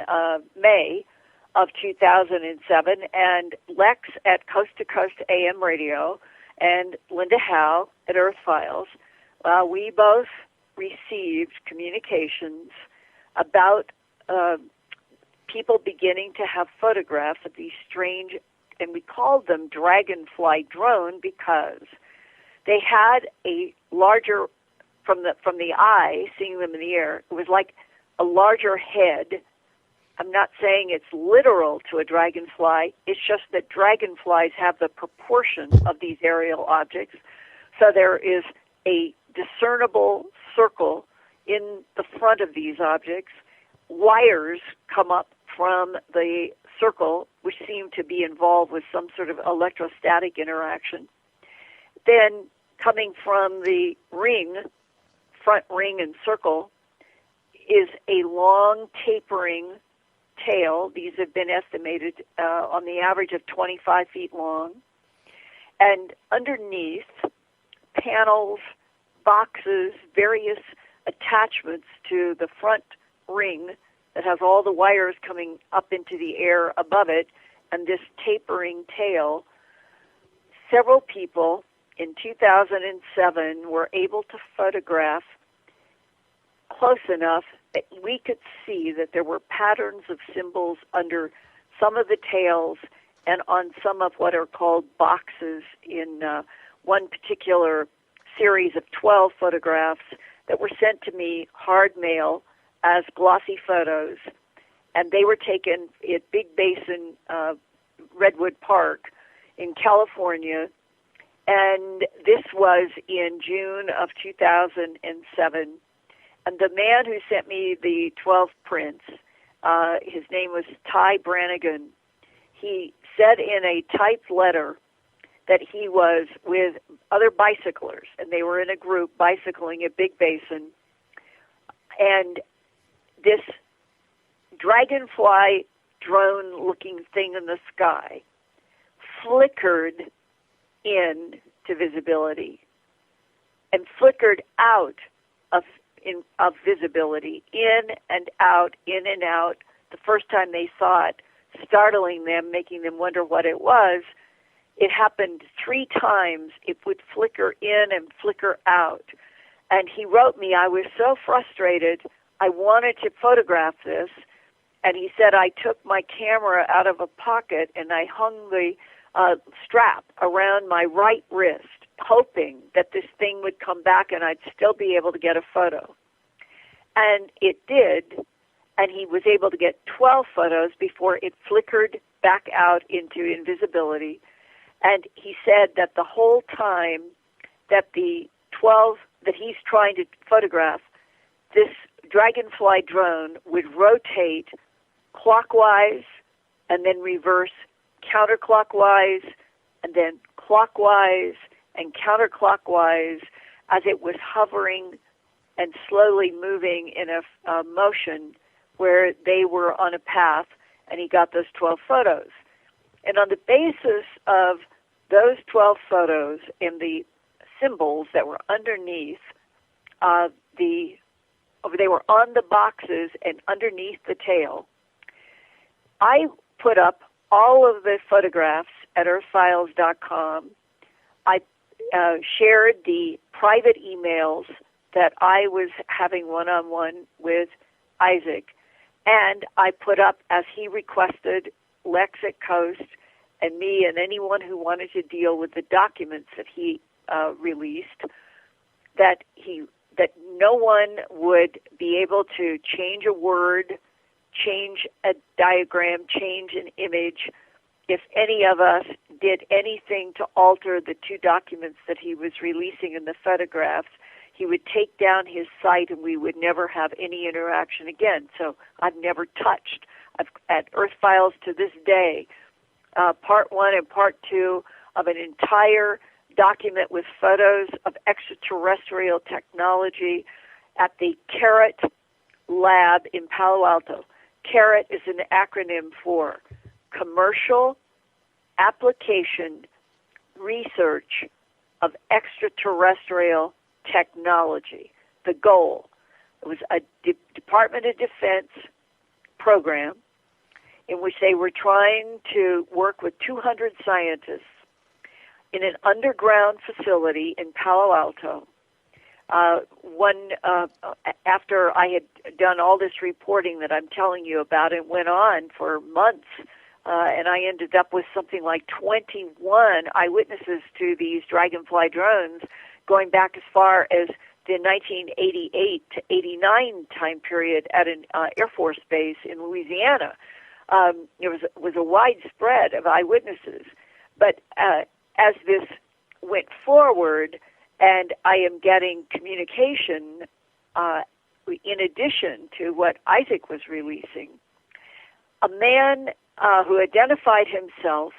Speaker 4: May of 2007, and Lex at Coast to Coast AM Radio and Linda Howe at Earth Files, we both received communications about people beginning to have photographs of these strange, and we called them Dragonfly drone because they had a larger, from the eye, seeing them in the air, it was like a larger head. I'm not saying it's literal to a dragonfly. It's just that dragonflies have the proportion of these aerial objects. So there is a discernible circle in the front of these objects. Wires come up from the circle, which seem to be involved with some sort of electrostatic interaction. Then coming from the ring, front ring and circle, is a long tapering tail. These have been estimated on the average of 25 feet long. And underneath, panels, boxes, various attachments to the front ring that has all the wires coming up into the air above it, and this tapering tail. Several people in 2007 were able to photograph close enough that we could see that there were patterns of symbols under some of the tails and on some of what are called boxes in one particular series of 12 photographs. that were sent to me hard mail as glossy photos, and they were taken at Big Basin Redwood Park in California, and this was in June of 2007. And the man who sent me the 12 prints, his name was Ty Brannigan. He said in a typed letter that he was with other bicyclers, and they were in a group bicycling at Big Basin, and this dragonfly drone-looking thing in the sky flickered in to visibility and flickered out of visibility, in and out, in and out. The first time they saw it, startling them, making them wonder what it was. It happened 3 times. It would flicker in and flicker out. And he wrote me, I was so frustrated, I wanted to photograph this. And he said, I took my camera out of a pocket and I hung the strap around my right wrist, hoping that this thing would come back and I'd still be able to get a photo. And it did, and he was able to get 12 photos before it flickered back out into invisibility. And he said that the whole time that the 12 that he's trying to photograph, this Dragonfly drone would rotate clockwise and then reverse counterclockwise and then clockwise and counterclockwise as it was hovering and slowly moving in a motion where they were on a path, and he got those 12 photos. And on the basis of those 12 photos and the symbols that were underneath, they were on the boxes and underneath the tail, I put up all of the photographs at earthfiles.com. I shared the private emails that I was having one-on-one with Isaac, and I put up, as he requested, Lex at Coast and me and anyone who wanted to deal with the documents that he released, that no one would be able to change a word, change a diagram, change an image, if any of us did anything to alter the 2 documents that he was releasing in the photographs. He would take down his site and we would never have any interaction again. So I've never touched. At Earth Files to this day, part 1 and part 2 of an entire document with photos of extraterrestrial technology at the CARET lab in Palo Alto. CARET is an acronym for Commercial Application Research of Extraterrestrial Technology. The goal, it was a Department of Defense program in which they were trying to work with 200 scientists in an underground facility in Palo Alto. After I had done all this reporting that I'm telling you about, it went on for months, and I ended up with something like 21 eyewitnesses to these Dragonfly drones, going back as far as the 1988 to 89 time period at an Air Force base in Louisiana. There was a widespread of eyewitnesses. But as this went forward, and I am getting communication in addition to what Isaac was releasing, a man who identified himself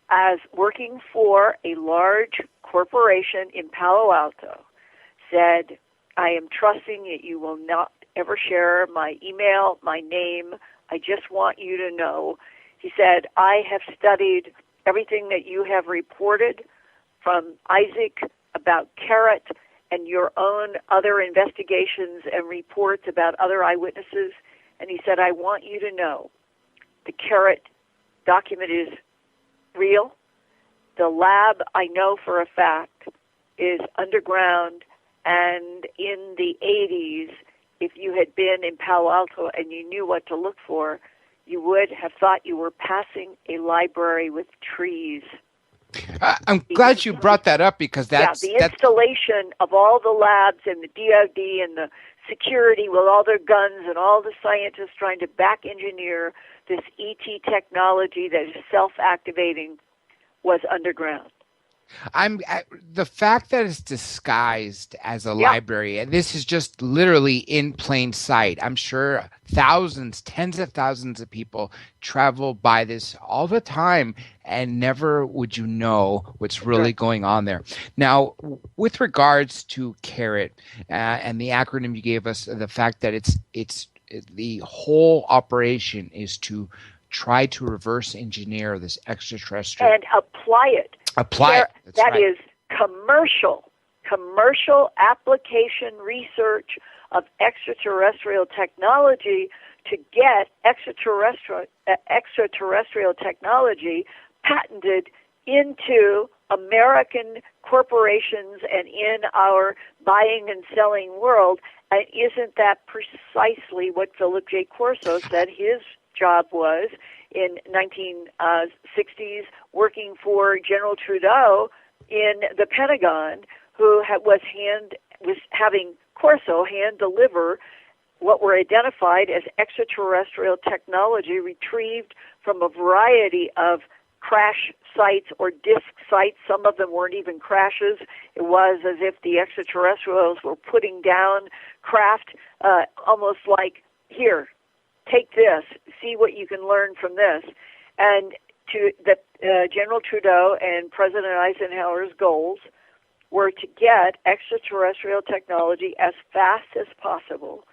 Speaker 4: as working for a large corporation in Palo Alto said, I am trusting that you will not ever share my email, my name. I just want you to know. He said, I have studied everything that you have reported from Isaac about CARET and your own other investigations and reports about other eyewitnesses. And he said, I want you to know the CARET document is real. The lab, I know for a fact, is underground, and in the 80s, if you had been in Palo Alto and you knew what to look for, you would have thought you were passing a library with trees.
Speaker 3: I'm glad you brought that up because that's
Speaker 4: the installation of all the labs and the DoD and the security with all their guns and all the scientists trying to back engineer this ET technology that is self-activating was underground.
Speaker 3: The fact that it's disguised as a library, and this is just literally in plain sight. I'm sure thousands, tens of thousands of people travel by this all the time, and never would you know what's really going on there. Now, with regards to CARET and the acronym you gave us, the fact that it's the whole operation is to try to reverse engineer this extraterrestrial
Speaker 4: and apply it. That is commercial application research of extraterrestrial technology to get extraterrestrial technology patented into American corporations and in our buying and selling world. And isn't that precisely what Philip J. Corso said his job was in 1960s, working for General Trudeau in the Pentagon, who was having Corso hand deliver what were identified as extraterrestrial technology retrieved from a variety of crash sites or disk sites. Some of them weren't even crashes. It was as if the extraterrestrials were putting down craft, almost like, here, take this, see what you can learn from this. And General Trudeau and President Eisenhower's goals were to get extraterrestrial technology as fast as possible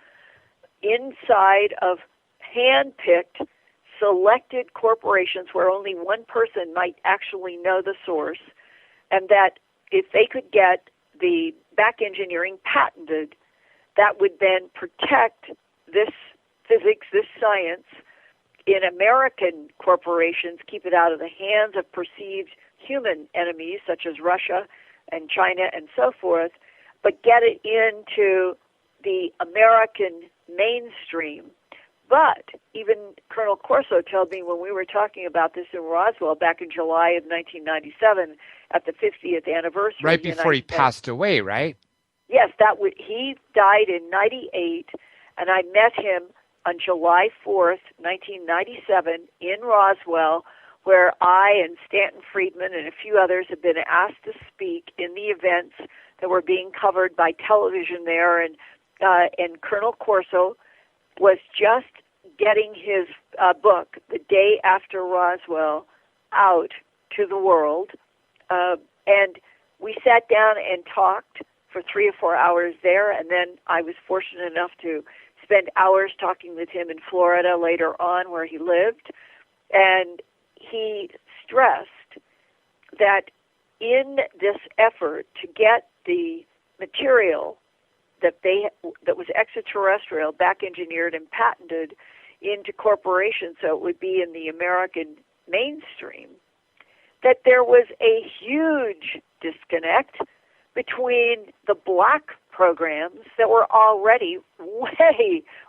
Speaker 4: inside of hand-picked, selected corporations where only one person might actually know the source, and that if they could get the back engineering patented, that would then protect this physics, this science, in American corporations, keep it out of the hands of perceived human enemies such as Russia and China and so forth, but get it into the American mainstream. But even Colonel Corso told me when we were talking about this in Roswell back in July of 1997 at the 50th anniversary.
Speaker 3: Right before he passed away, right?
Speaker 4: Yes, he died in 98, and I met him on July 4th, 1997, in Roswell, where I and Stanton Friedman and a few others had been asked to speak in the events that were being covered by television there. And Colonel Corso was just getting his book, The Day After Roswell, out to the world. And we sat down and talked for 3 or 4 hours there, and then I was fortunate enough to spend hours talking with him in Florida later on where he lived. And he stressed that in this effort to get the material that was extraterrestrial, back engineered and patented into corporations so it would be in the American mainstream, that there was a huge disconnect between the black programs that were already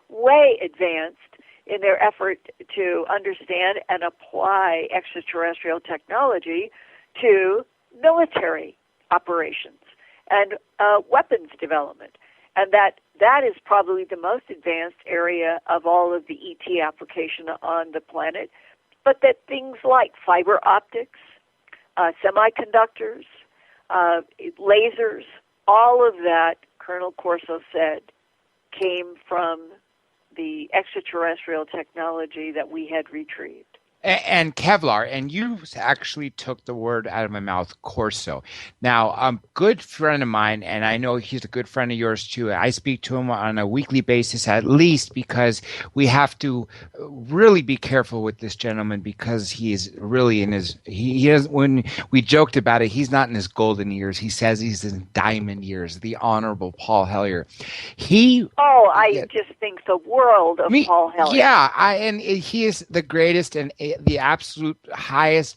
Speaker 4: way advanced in their effort to understand and apply extraterrestrial technology to military operations and weapons development. And that is probably the most advanced area of all of the ET application on the planet. But that things like fiber optics, semiconductors, lasers, all of that, Colonel Corso said, came from the extraterrestrial technology that we had retrieved.
Speaker 3: And Kevlar, and you actually took the word out of my mouth, Corso. Now, a good friend of mine, and I know he's a good friend of yours too. I speak to him on a weekly basis, at least, because we have to really be careful with this gentleman because he is really in his. He is, when we joked about it, he's not in his golden years. He says he's in diamond years. The Honorable Paul Hellyer.
Speaker 4: I just think the world of Paul Hellyer.
Speaker 3: Yeah, and he is the greatest and the absolute highest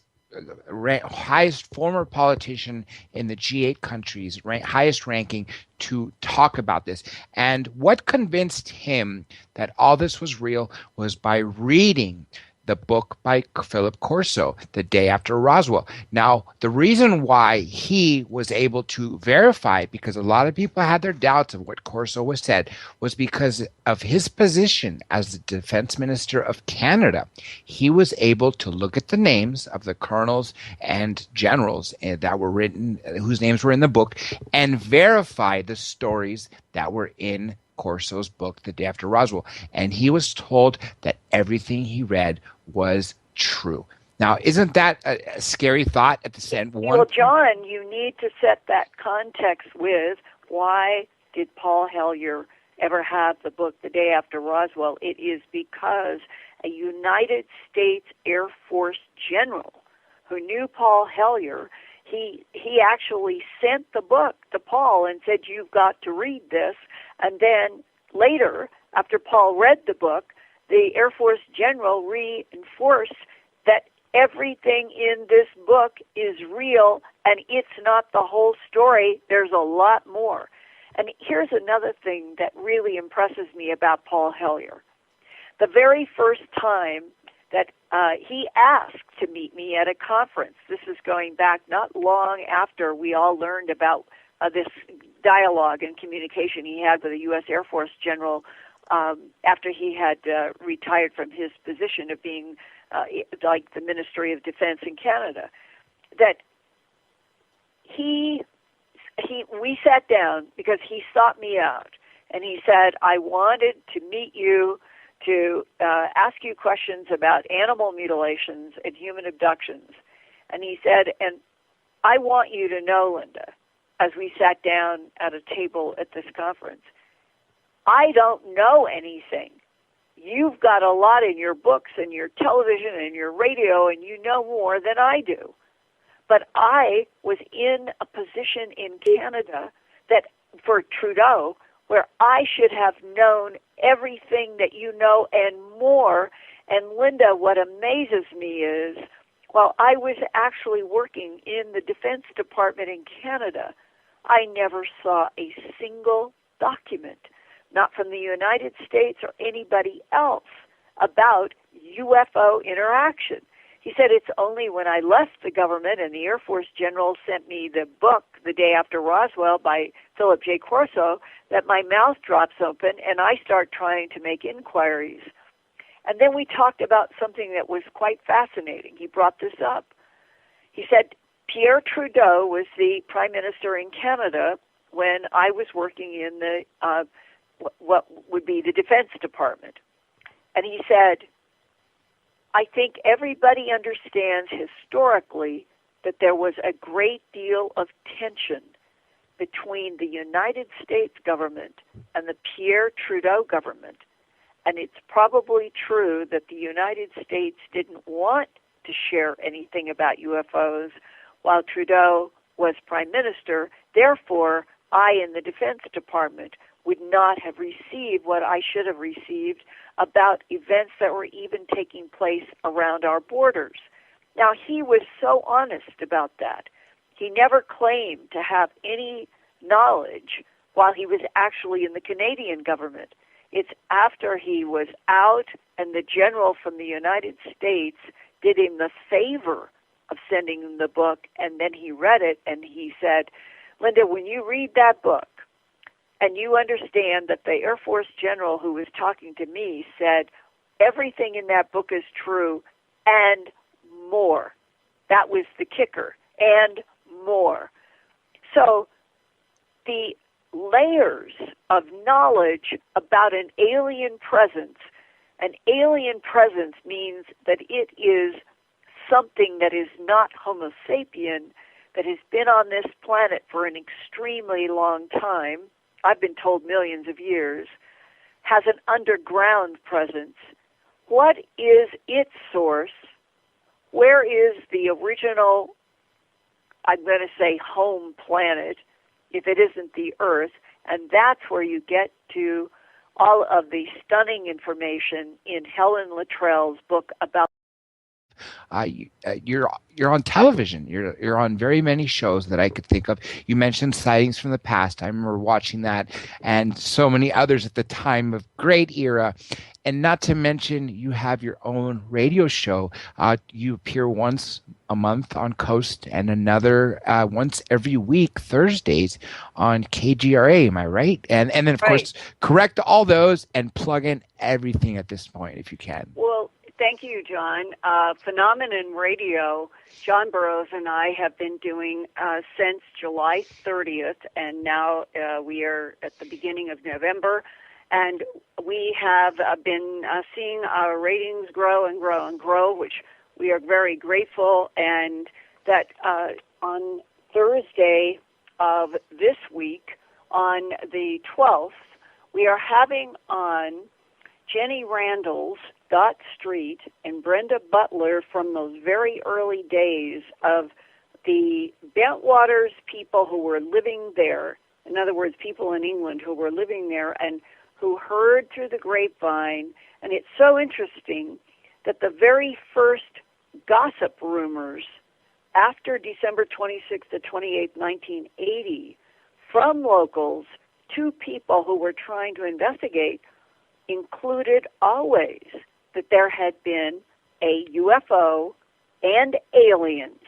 Speaker 3: former politician in the G8 countries, highest ranking, to talk about this. And what convinced him that all this was real was by reading the book by Philip Corso, The Day After Roswell. Now, the reason why he was able to verify it, because a lot of people had their doubts of what Corso was said, was because of his position as the defense minister of Canada. He was able to look at the names of the colonels and generals that were written, whose names were in the book, and verify the stories that were in Corso's book, The Day After Roswell. And he was told that everything he read was true. Now, isn't that a scary thought at the same time?
Speaker 4: Well, John, you need to set that context with why did Paul Hellyer ever have the book The Day After Roswell? It is because a United States Air Force general who knew Paul Hellyer, he actually sent the book to Paul and said, you've got to read this. And then later, after Paul read the book, the Air Force general reinforced that everything in this book is real and it's not the whole story. There's a lot more. And here's another thing that really impresses me about Paul Hellyer. The very first time that he asked to meet me at a conference, this is going back not long after we all learned about this dialogue and communication he had with a U.S. Air Force general after he had retired from his position of being like the Ministry of Defense in Canada, that we sat down because he sought me out, and he said, I wanted to meet you to ask you questions about animal mutilations and human abductions. And he said, and I want you to know, Linda, as we sat down at a table at this conference, I don't know anything. You've got a lot in your books and your television and your radio, and you know more than I do. But I was in a position in Canada that, for Trudeau, where I should have known everything that you know and more. And Linda, what amazes me is, while I was actually working in the Defense Department in Canada, I never saw a single document, not from the United States or anybody else, about UFO interaction. He said it's only when I left the government and the Air Force general sent me the book, The Day After Roswell by Philip J. Corso, that my mouth drops open and I start trying to make inquiries. And then we talked about something that was quite fascinating. He brought this up. He said Pierre Trudeau was the Prime Minister in Canada when I was working in the what would be the Defense Department. And he said, I think everybody understands historically that there was a great deal of tension between the United States government and the Pierre Trudeau government. And it's probably true that the United States didn't want to share anything about UFOs while Trudeau was Prime Minister. Therefore, I, in the Defense Department, would not have received what I should have received about events that were even taking place around our borders. Now, he was so honest about that. He never claimed to have any knowledge while he was actually in the Canadian government. It's after he was out and the general from the United States did him the favor of sending him the book, and then he read it, and he said, Linda, when you read that book, and you understand that the Air Force general who was talking to me said, everything in that book is true and more. That was the kicker, and more. So the layers of knowledge about an alien presence means that it is something that is not Homo sapien, that has been on this planet for an extremely long time, I've been told millions of years, has an underground presence. What is its source? Where is the original, I'm going to say, home planet, if it isn't the Earth? And that's where you get to all of the stunning information in Helen Luttrell's book about
Speaker 3: You're on television. You're on very many shows that I could think of. You mentioned Sightings from the Past. I remember watching that, and so many others at the time of great era. And not to mention, you have your own radio show. You appear once a month on Coast and another once every week, Thursdays, on KGRA. Am I right? And then, of course, correct all those and plug in everything at this point, if you can.
Speaker 4: Well, thank you, John. Phenomenon Radio, John Burroughs and I have been doing since July 30th, and now we are at the beginning of November. And we have been seeing our ratings grow and grow and grow, which we are very grateful. And that on Thursday of this week, on the 12th, we are having on Jenny Randall's Dot Street and Brenda Butler from those very early days of the Bentwaters people who were living there. In other words, people in England who were living there and who heard through the grapevine. And it's so interesting that the very first gossip rumors after December 26th to 28th, 1980, from locals to people who were trying to investigate, included always that there had been a UFO and aliens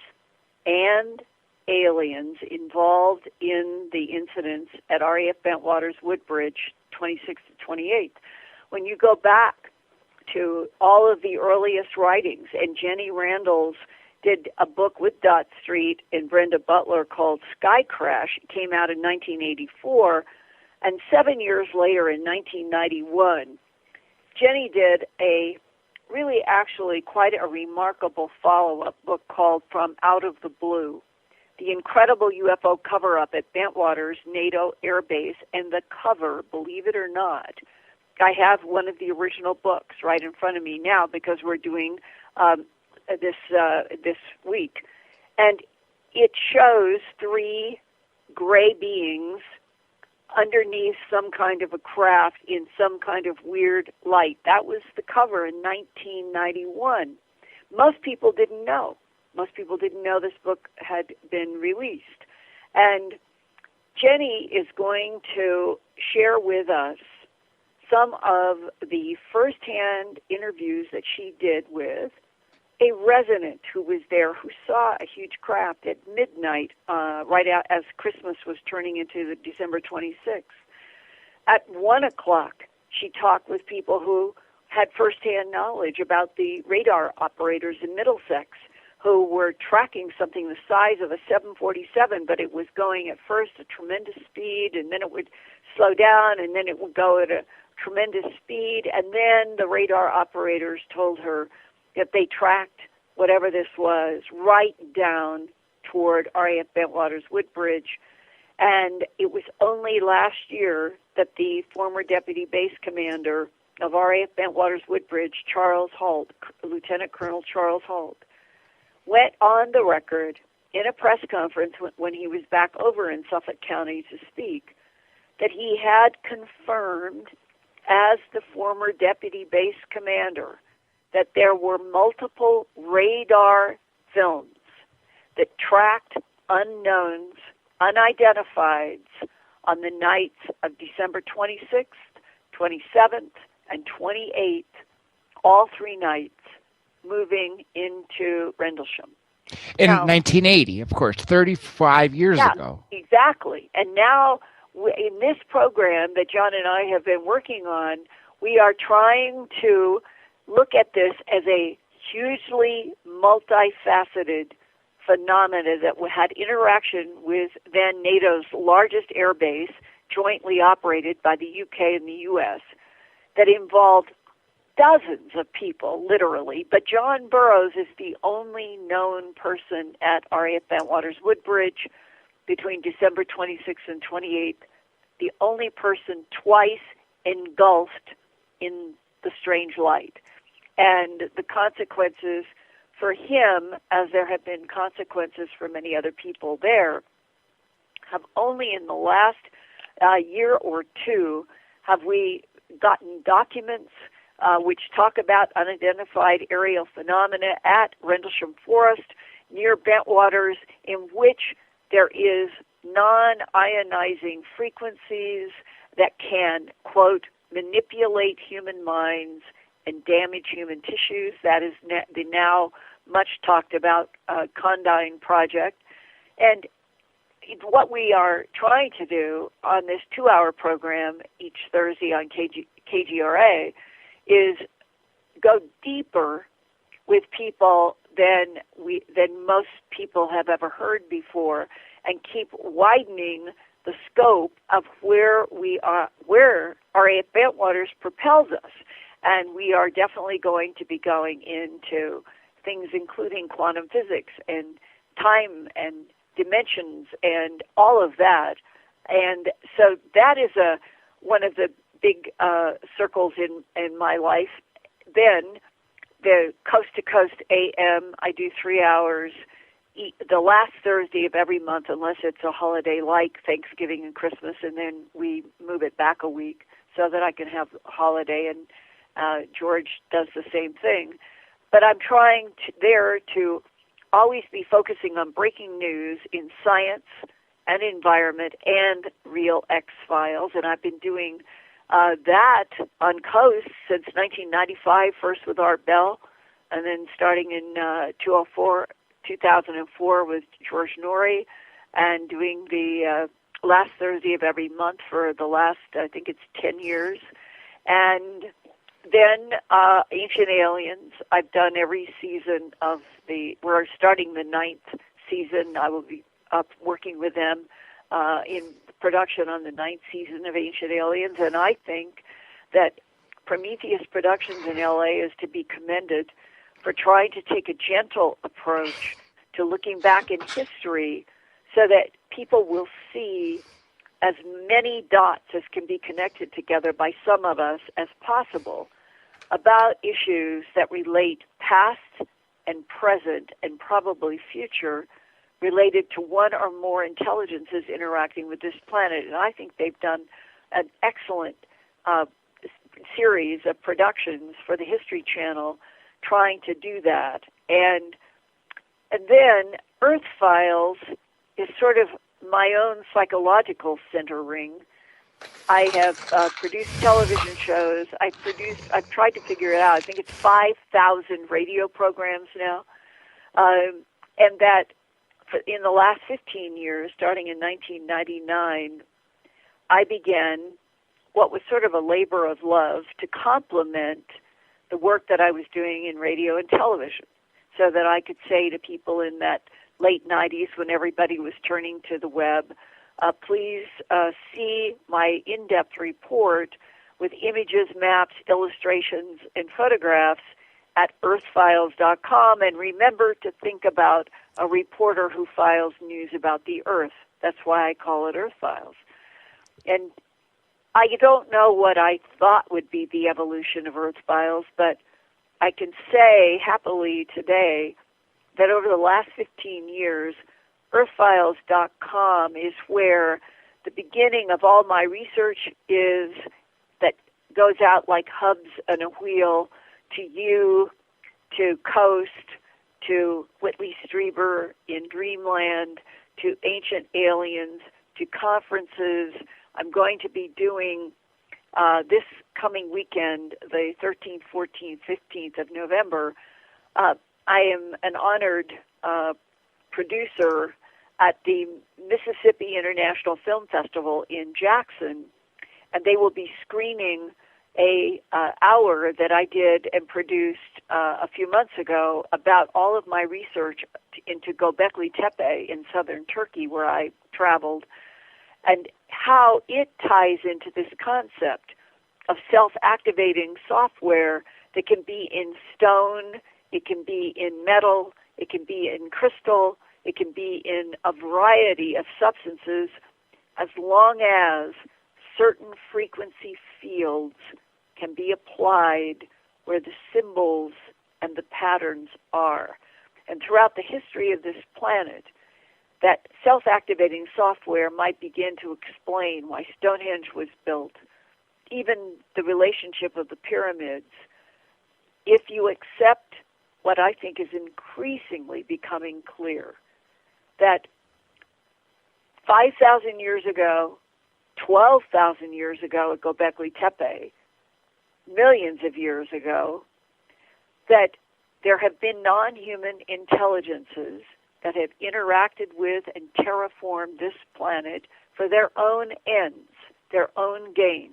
Speaker 4: involved in the incidents at RAF Bentwaters Woodbridge 26th to 28th. When you go back to all of the earliest writings, and Jenny Randall's did a book with Dot Street and Brenda Butler called Sky Crash. It came out in 1984, and 7 years later in 1991, Jenny did a really actually quite a remarkable follow-up book called From Out of the Blue, the incredible UFO cover-up at Bentwaters NATO Air Base. And the cover, believe it or not, I have one of the original books right in front of me now because we're doing this week. And it shows three gray beings underneath some kind of a craft in some kind of weird light. That was the cover in 1991. Most people didn't know. Most people didn't know this book had been released. And Jenny is going to share with us some of the firsthand interviews that she did with a resident who was there, who saw a huge craft at midnight, right out as Christmas was turning into the December 26th. At 1 o'clock, she talked with people who had firsthand knowledge about the radar operators in Middlesex, who were tracking something the size of a 747, but it was going at first at tremendous speed, and then it would slow down, and then it would go at a tremendous speed, and then the radar operators told her that they tracked whatever this was right down toward RAF Bentwaters Woodbridge. And it was only last year that the former deputy base commander of RAF Bentwaters Woodbridge, Charles Holt, Lieutenant Colonel Charles Holt, went on the record in a press conference when he was back over in Suffolk County to speak that he had confirmed as the former deputy base commander that there were multiple radar films that tracked unknowns, unidentifieds, on the nights of December 26th, 27th, and 28th, all 3 nights, moving into Rendlesham.
Speaker 3: In 1980, of course, 35 years ago.
Speaker 4: Exactly. And now, in this program that John and I have been working on, we are trying to look at this as a hugely multifaceted phenomena that had interaction with then NATO's largest air base, jointly operated by the UK and the US, that involved dozens of people, literally. But John Burroughs is the only known person at RAF Bentwaters Woodbridge between December 26th and 28th, the only person twice engulfed in the strange light. And the consequences for him, as there have been consequences for many other people there, have only in the last year or two have we gotten documents which talk about unidentified aerial phenomena at Rendlesham Forest near Bentwaters, in which there is non-ionizing frequencies that can, quote, manipulate human minds and damage human tissues. That is the now much talked about Condign project. And what we are trying to do on this 2-hour program each Thursday on KGRA is go deeper with people than most people have ever heard before, and keep widening the scope of where our Bentwaters propels us. And we are definitely going to be going into things including quantum physics and time and dimensions and all of that. And so that is one of the big circles in my life. Then the Coast to Coast AM, I do 3 hours the last Thursday of every month, unless it's a holiday like Thanksgiving and Christmas, and then we move it back a week so that I can have a holiday, and George does the same thing. But I'm trying to always be focusing on breaking news in science and environment and real X-Files, and I've been doing that on Coast since 1995, first with Art Bell, and then starting in 2004 with George Norrie, and doing the last Thursday of every month for the last, I think it's 10 years. And then Ancient Aliens, I've done every season of we're starting the 9th season. I will be up working with them in production on the 9th season of Ancient Aliens, and I think that Prometheus Productions in LA is to be commended for trying to take a gentle approach to looking back in history so that people will see as many dots as can be connected together by some of us as possible about issues that relate past and present and probably future related to one or more intelligences interacting with this planet. And I think they've done an excellent series of productions for the History Channel trying to do that. And then Earth Files is sort of my own psychological center ring. I have produced television shows. I've tried to figure it out. I think it's 5,000 radio programs now. And that in the last 15 years, starting in 1999, I began what was sort of a labor of love to complement the work that I was doing in radio and television, so that I could say to people in that late 90s when everybody was turning to the web, please see my in-depth report with images, maps, illustrations, and photographs at earthfiles.com, and remember to think about a reporter who files news about the Earth. That's why I call it Earth Files. And I don't know what I thought would be the evolution of Earth Files, but I can say happily today that over the last 15 years, earthfiles.com is where the beginning of all my research is, that goes out like hubs on a wheel to you, to Coast, to Whitley Strieber in Dreamland, to Ancient Aliens, to conferences. I'm going to be doing this coming weekend, the 13th, 14th, 15th of November. I am an honored producer at the Mississippi International Film Festival in Jackson, and they will be screening a hour that I did and produced a few months ago about all of my research into Gobekli Tepe in southern Turkey, where I traveled, and how it ties into this concept of self-activating software that can be in stone, it can be in metal, it can be in crystal, it can be in a variety of substances, as long as certain frequency fields can be applied where the symbols and the patterns are. And throughout the history of this planet, that self-activating software might begin to explain why Stonehenge was built, even the relationship of the pyramids, if you accept what I think is increasingly becoming clear, that 5,000 years ago, 12,000 years ago at Gobekli Tepe, millions of years ago, that there have been non-human intelligences that have interacted with and terraformed this planet for their own ends, their own gains,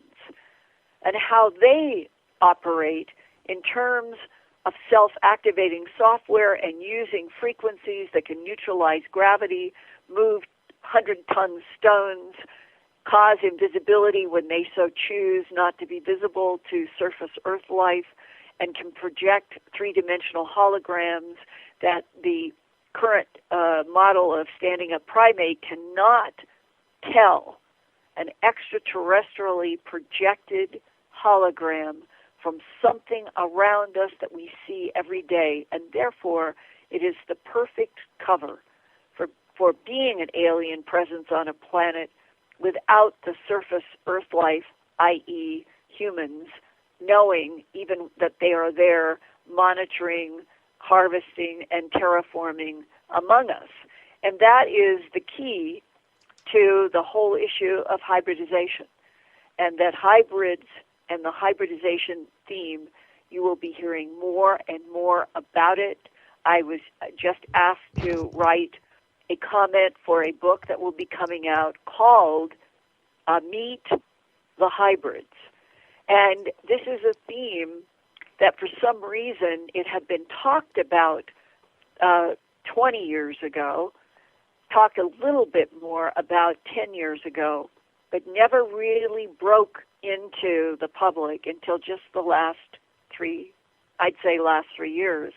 Speaker 4: and how they operate in terms of self-activating software and using frequencies that can neutralize gravity, move 100-ton stones, cause invisibility when they so choose not to be visible to surface Earth life, and can project three-dimensional holograms that the current model of standing-up primate cannot tell. An extraterrestrially projected hologram from something around us that we see every day, and therefore it is the perfect cover for being an alien presence on a planet without the surface Earth life, i.e. humans, knowing even that they are there monitoring, harvesting, and terraforming among us. And that is the key to the whole issue of hybridization. And that hybrids and the hybridization theme, you will be hearing more and more about it. I was just asked to write a comment for a book that will be coming out called Meet the Hybrids. And this is a theme that for some reason it had been talked about 20 years ago, talked a little bit more about 10 years ago, but never really broke into the public until just the last 3 years.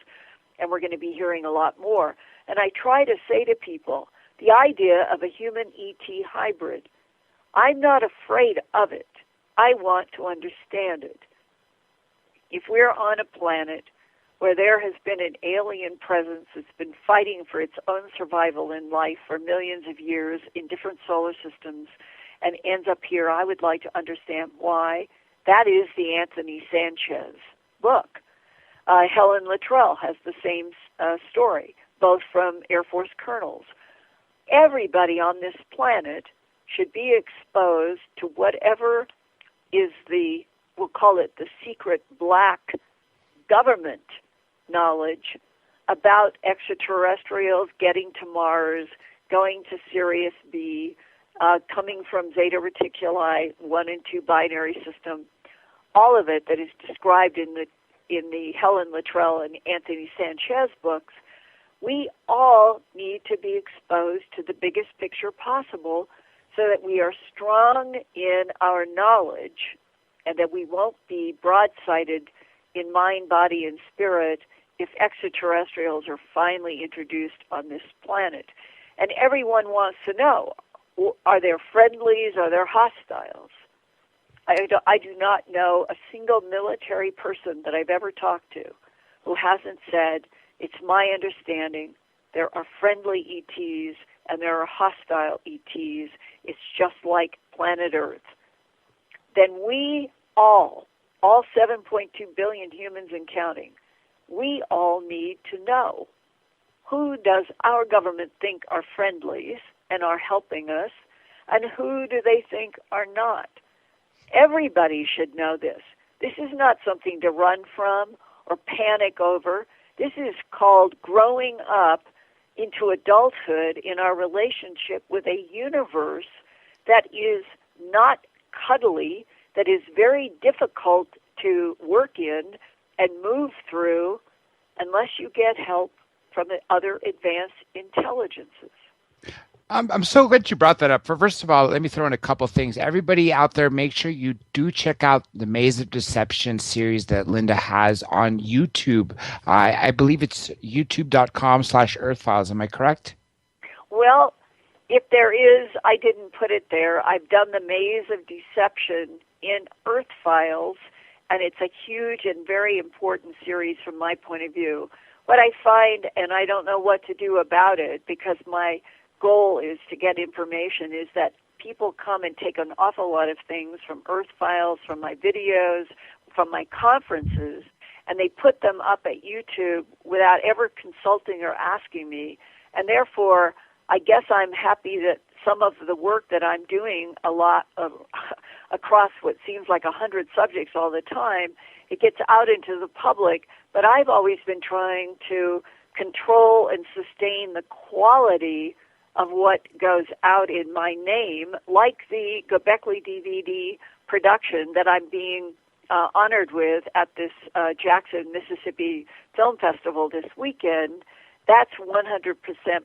Speaker 4: And we're going to be hearing a lot more. And I try to say to people, the idea of a human ET hybrid, I'm not afraid of it. I want to understand it. If we're on a planet where there has been an alien presence that's been fighting for its own survival in life for millions of years in different solar systems and ends up here, I would like to understand why. That is the Anthony Sanchez book. Helen Luttrell has the same story, both from Air Force colonels. Everybody on this planet should be exposed to whatever is we'll call it the secret black government knowledge about extraterrestrials getting to Mars, going to Sirius B, coming from Zeta Reticuli 1 and 2 binary system, all of it that is described in the Helen Luttrell and Anthony Sanchez books. We all need to be exposed to the biggest picture possible so that we are strong in our knowledge and that we won't be broadsided in mind, body, and spirit if extraterrestrials are finally introduced on this planet. And everyone wants to know, are there friendlies, are there hostiles? I do not know a single military person that I've ever talked to who hasn't said, it's my understanding there are friendly ETs and there are hostile ETs. It's just like planet Earth. Then we all 7.2 billion humans and counting, we all need to know, who does our government think are friendlies and are helping us, and who do they think are not? Everybody should know this. This is not something to run from or panic over. This is called growing up into adulthood in our relationship with a universe that is not cuddly, that is very difficult to work in and move through unless you get help from the other advanced intelligences.
Speaker 3: I'm so glad you brought that up. First of all, let me throw in a couple things. Everybody out there, make sure you do check out the Maze of Deception series that Linda has on YouTube. I believe it's youtube.com/earthfiles. Am I correct?
Speaker 4: Well, if there is, I didn't put it there. I've done the Maze of Deception in Earth Files, and it's a huge and very important series from my point of view. What I find, and I don't know what to do about it because my goal is to get information, is that people come and take an awful lot of things from Earth Files, from my videos, from my conferences, and they put them up at YouTube without ever consulting or asking me. And therefore, I guess I'm happy that some of the work that I'm doing a lot of across what seems like 100 subjects all the time, it gets out into the public. But I've always been trying to control and sustain the quality of what goes out in my name, like the Gobekli DVD production that I'm being honored with at this Jackson, Mississippi Film Festival this weekend. That's 100%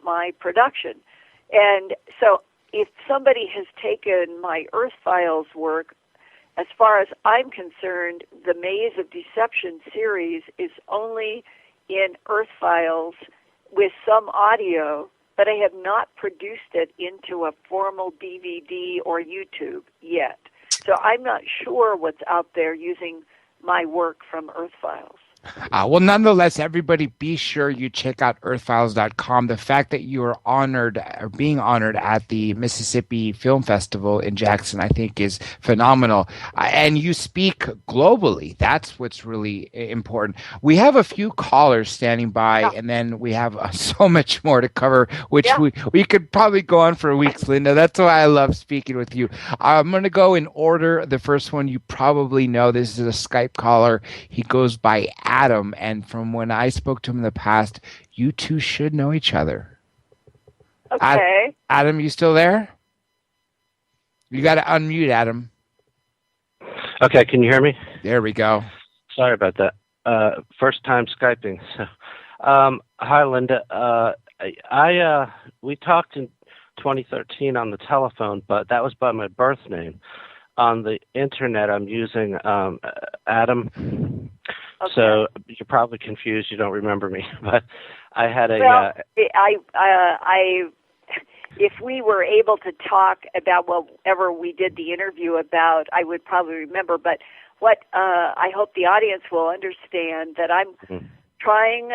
Speaker 4: my production. And so if somebody has taken my Earth Files work, as far as I'm concerned, the Maze of Deception series is only in Earth Files with some audio, but I have not produced it into a formal DVD or YouTube yet. So I'm not sure what's out there using my work from Earth Files.
Speaker 3: Well, nonetheless, everybody be sure you check out earthfiles.com. The fact that you are honored or being honored at the Mississippi Film Festival in Jackson, I think is phenomenal. And you speak globally. That's what's really important. We have a few callers standing by, and then we have so much more to cover, which we could probably go on for weeks, Linda. That's why I love speaking with you. I'm going to go in order. The first one you probably know. This is a Skype caller. He goes by Adam, and from when I spoke to him in the past, you two should know each other.
Speaker 4: Okay.
Speaker 3: Adam, you still there? You got to unmute, Adam.
Speaker 7: Okay, can you hear me?
Speaker 3: There we go.
Speaker 7: Sorry about that. First time Skyping. So, hi, Linda. We talked in 2013 on the telephone, but that was by my birth name. On the internet, I'm using Adam. Okay. So you're probably confused. You don't remember me, but I had a.
Speaker 4: Well, if we were able to talk about whatever we did the interview about, I would probably remember. But what I hope the audience will understand that I'm trying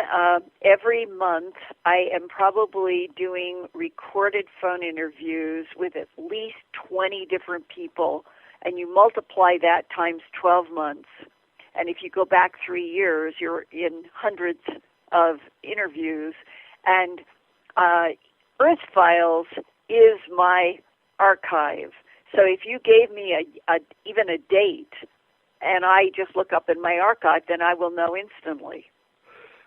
Speaker 4: every month. I am probably doing recorded phone interviews with at least 20 different people, and you multiply that times 12 months. And if you go back 3 years, you're in hundreds of interviews. And Earth Files is my archive. So if you gave me even a date, and I just look up in my archive, then I will know instantly.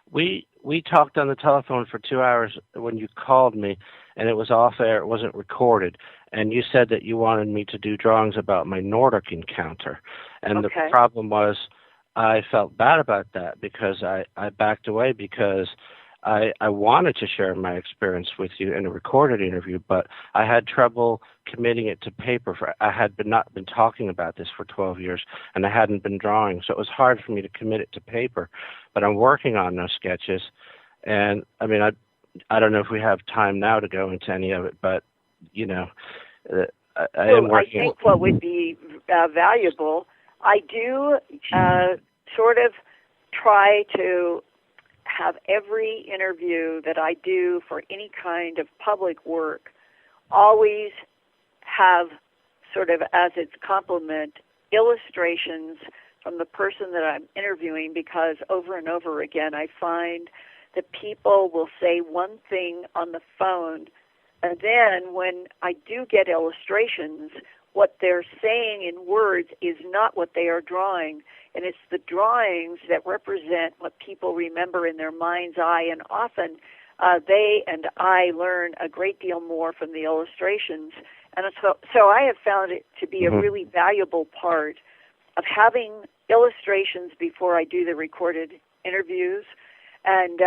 Speaker 7: We talked on the telephone for 2 hours when you called me, and it was off air. It wasn't recorded. And you said that you wanted me to do drawings about my Nordic encounter. And the problem was, I felt bad about that because I backed away because I wanted to share my experience with you in a recorded interview, but I had trouble committing it to paper. I had not been talking about this for 12 years, and I hadn't been drawing, so it was hard for me to commit it to paper. But I'm working on those sketches, and I mean, I don't know if we have time now to go into any of it, but you know, I am working.
Speaker 4: I think what would be valuable, I do sort of try to have every interview that I do for any kind of public work always have sort of as its complement illustrations from the person that I'm interviewing, because over and over again I find that people will say one thing on the phone, and then when I do get illustrations, what they're saying in words is not what they are drawing, and it's the drawings that represent what people remember in their mind's eye, and often they and I learn a great deal more from the illustrations. And so I have found it to be a really valuable part of having illustrations before I do the recorded interviews. And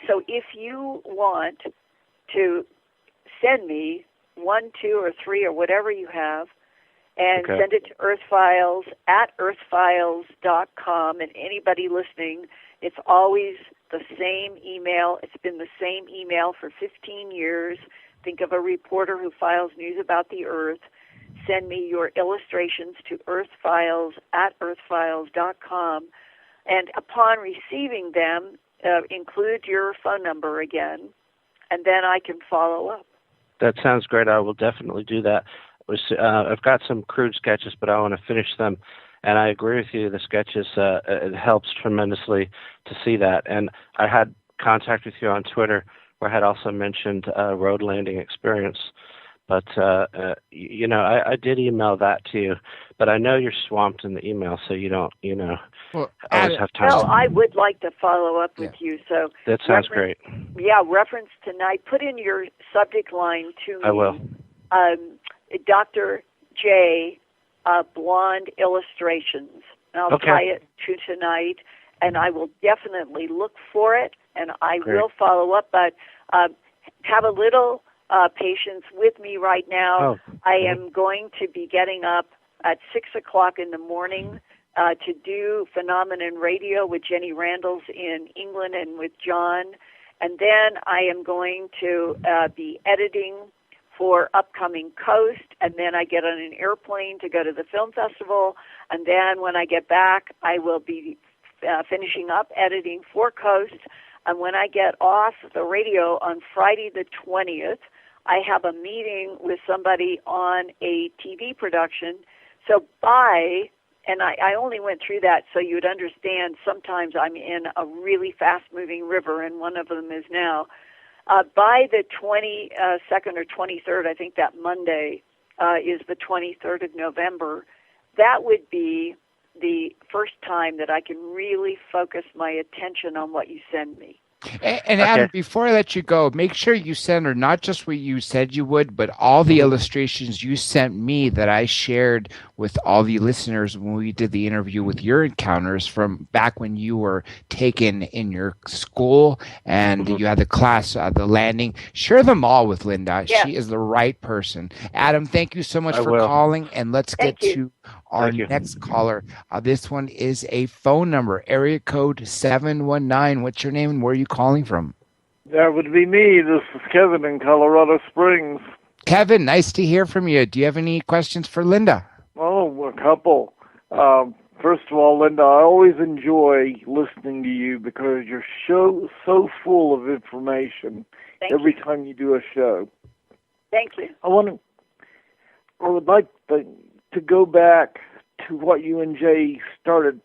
Speaker 4: so if you want to send me 1, 2, or 3, or whatever you have, and send it to Earthfiles at earthfiles.com. And anybody listening, it's always the same email. It's been the same email for 15 years. Think of a reporter who files news about the Earth. Send me your illustrations to Earthfiles at earthfiles.com. And upon receiving them, include your phone number again, and then I can follow up.
Speaker 7: That sounds great. I will definitely do that. I've got some crude sketches, but I want to finish them. And I agree with you. The sketches, it helps tremendously to see that. And I had contact with you on Twitter, where I had also mentioned road landing experience. But, I did email that to you. But I know you're swamped in the email, so you don't,
Speaker 3: Well,
Speaker 7: always have time.
Speaker 4: Well, I would like to follow up with you. So
Speaker 7: that sounds great.
Speaker 4: Yeah, reference tonight. Put in your subject line to me.
Speaker 7: I will.
Speaker 4: Dr. J. Blonde illustrations. And I'll tie it to tonight, and I will definitely look for it, and I will follow up. But have a little patience with me right now. I am going to be getting up at 6 o'clock in the morning to do Phenomenon Radio with Jenny Randalls in England and with John. And then I am going to be editing for upcoming Coast, and then I get on an airplane to go to the film festival, and then when I get back, I will be finishing up editing for Coast, and when I get off the radio on Friday the 20th, I have a meeting with somebody on a TV production. So and I only went through that so you'd understand sometimes I'm in a really fast-moving river, and one of them is now. By the 22nd or 23rd, I think that Monday is the 23rd of November, that would be the first time that I can really focus my attention on what you send me.
Speaker 3: And Adam, before I let you go, make sure you send her not just what you said you would, but all the illustrations you sent me that I shared with all the listeners when we did the interview with your encounters from back when you were taken in your school and you had the class, the landing. Share them all with Linda.
Speaker 4: Yeah.
Speaker 3: She is the right person. Adam, thank you so much for calling, and let's get to our next caller. This one is a phone number, area code 719. What's your name and where are you calling from?
Speaker 8: That would be me. This is Kevin in Colorado Springs.
Speaker 3: Kevin, nice to hear from you. Do you have any questions for Linda?
Speaker 8: Oh, a couple. First of all, Linda, I always enjoy listening to you because your show is so full of information every time you do a show.
Speaker 4: Thank you.
Speaker 8: I would like to go back to what you and Jay started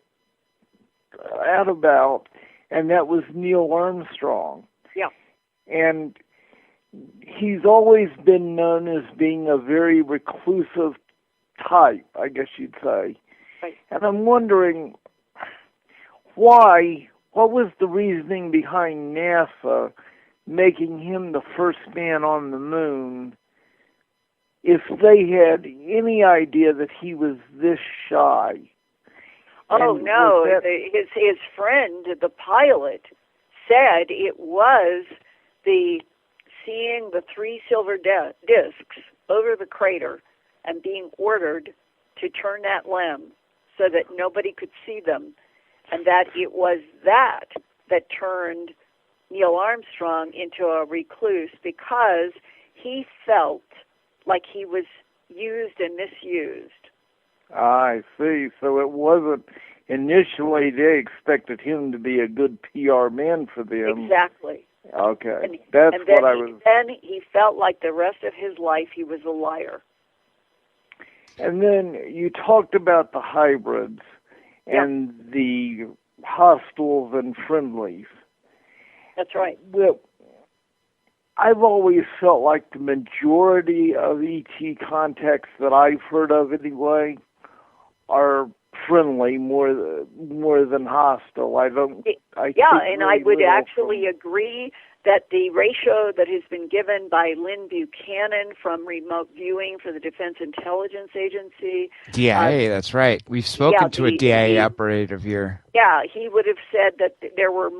Speaker 8: out about, and that was Neil Armstrong.
Speaker 4: Yeah.
Speaker 8: And he's always been known as being a very reclusive type, I guess you'd say.
Speaker 4: Right.
Speaker 8: And I'm wondering what was the reasoning behind NASA making him the first man on the moon if they had any idea that he was this shy?
Speaker 4: Oh,
Speaker 8: and
Speaker 4: no. His friend, the pilot, said it was seeing the 3 silver discs over the crater and being ordered to turn that limb so that nobody could see them, and that it was that turned Neil Armstrong into a recluse because he felt like he was used and misused.
Speaker 8: I see. So it wasn't initially they expected him to be a good PR man for them.
Speaker 4: Exactly.
Speaker 8: Okay. That's what I was...
Speaker 4: Then he felt like the rest of his life he was a liar.
Speaker 8: And then you talked about the hybrids and the hostiles and friendlies.
Speaker 4: That's right.
Speaker 8: Well, I've always felt like the majority of ET contacts that I've heard of anyway are friendly more than hostile. I would actually
Speaker 4: agree that the ratio that has been given by Lynn Buchanan from Remote Viewing for the Defense Intelligence Agency.
Speaker 3: DIA, that's right. We've spoken to a DIA operator here.
Speaker 4: Yeah, he would have said that there were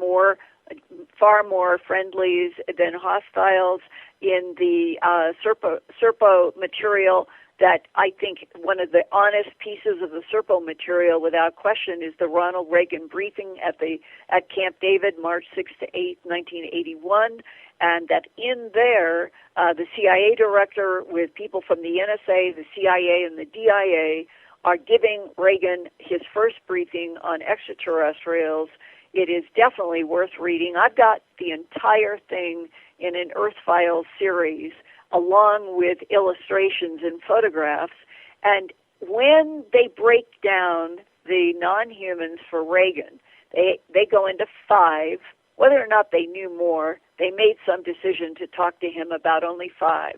Speaker 4: far more friendlies than hostiles in the Serpo material. That I think one of the honest pieces of the Serpo material, without question, is the Ronald Reagan briefing at Camp David, March 6 to 8, 1981, and that in there, the CIA director with people from the NSA, the CIA, and the DIA are giving Reagan his first briefing on extraterrestrials. It is definitely worth reading. I've got the entire thing in an Earth Files series along with illustrations and photographs. And when they break down the non-humans for Reagan, they go into 5. Whether or not they knew more, they made some decision to talk to him about only 5.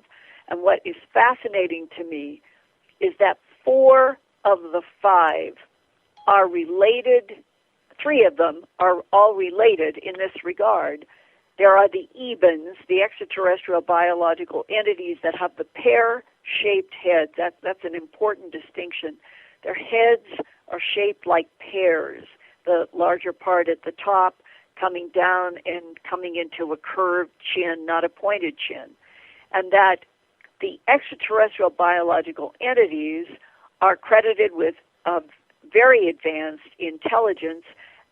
Speaker 4: And what is fascinating to me is that 4 of the 5 are related. 3 of them are all related in this regard. There are the Ebens, the extraterrestrial biological entities that have the pear-shaped heads. That's an important distinction. Their heads are shaped like pears, the larger part at the top coming down and coming into a curved chin, not a pointed chin. And that the extraterrestrial biological entities are credited with very advanced intelligence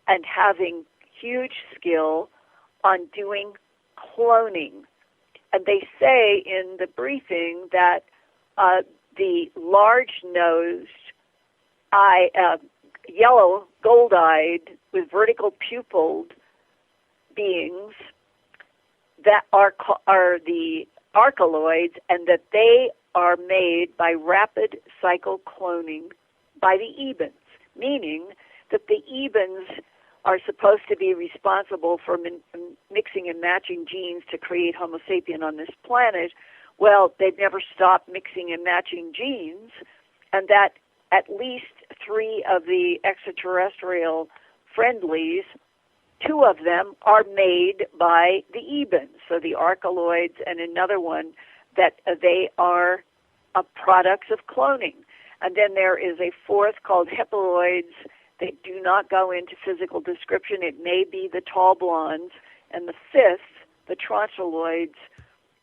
Speaker 4: and having huge skill on doing cloning. And they say in the briefing that the large-nosed, yellow, gold-eyed, with vertical pupiled beings that are the archeloids, and that they are made by rapid cycle cloning by the Ebens, meaning that the Ebens are supposed to be responsible for mixing and matching genes to create Homo sapien on this planet. Well, they've never stopped mixing and matching genes, and that at least 3 of the extraterrestrial friendlies, 2 of them are made by the Ebens, so the archeloids, and another one that they are products of cloning. And then there is a 4th called hepaloids. They do not go into physical description. It may be the tall blondes. And the 5th, the trontoloids,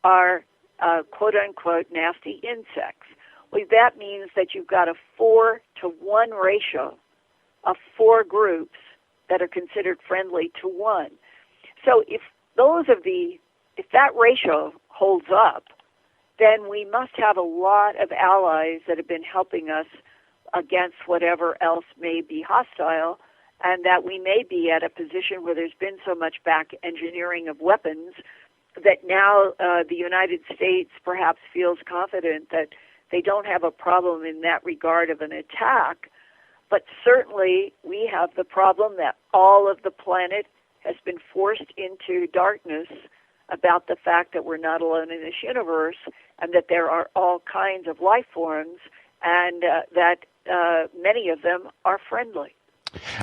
Speaker 4: are quote-unquote nasty insects. Well, that means that you've got a 4-to-1 ratio of 4 groups that are considered friendly to 1. So if that ratio holds up, then we must have a lot of allies that have been helping us against whatever else may be hostile, and that we may be at a position where there's been so much back engineering of weapons that now the United States perhaps feels confident that they don't have a problem in that regard of an attack. But certainly we have the problem that all of the planet has been forced into darkness about the fact that we're not alone in this universe, and that there are all kinds of life forms, and that many of them are friendly.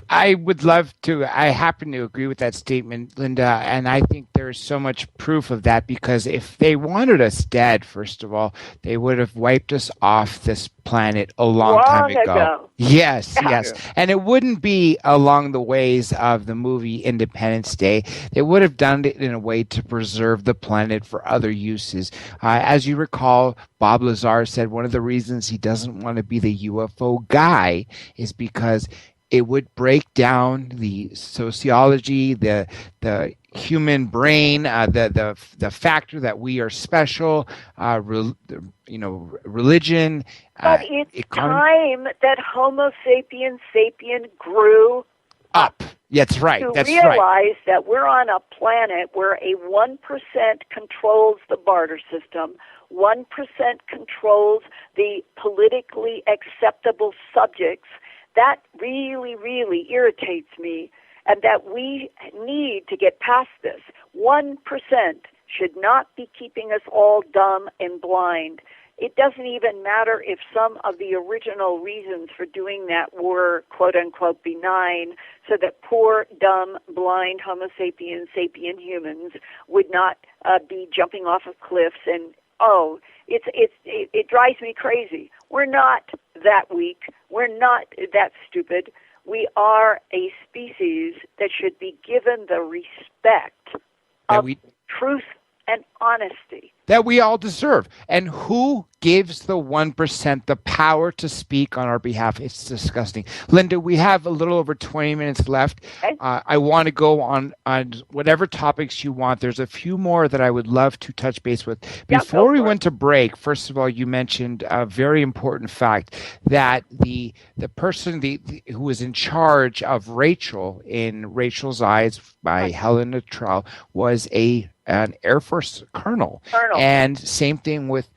Speaker 3: I would love to. I happen to agree with that statement, Linda, and I think there's so much proof of that, because if they wanted us dead, first of all, they would have wiped us off this planet a long time ago. Yes. And it wouldn't be along the ways of the movie Independence Day. They would have done it in a way to preserve the planet for other uses. As you recall, Bob Lazar said one of the reasons he doesn't want to be the UFO guy is because it would break down the sociology, the human brain, the factor that we are special, religion.
Speaker 4: But it's time that Homo sapien grew
Speaker 3: up. That's right.
Speaker 4: To realize that we're on a planet where a 1% controls the barter system, 1% controls the politically acceptable subjects. That really, really irritates me, and that we need to get past this. 1% should not be keeping us all dumb and blind. It doesn't even matter if some of the original reasons for doing that were, quote-unquote, benign, so that poor, dumb, blind Homo sapien humans would not be jumping off of cliffs. And, it drives me crazy. We're not that weak. We're not that stupid. We are a species that should be given the respect of truth and honesty
Speaker 3: that we all deserve. And who gives the 1% the power to speak on our behalf? It's disgusting. Linda, we have a little over 20 minutes left. Okay. I want to go on whatever topics you want. There's a few more that I would love to touch base with. Before we went to break, first of all, you mentioned a very important fact that the person who was in charge of Rachel in Rachel's Eyes by Helena Trell was an Air Force colonel. And same thing with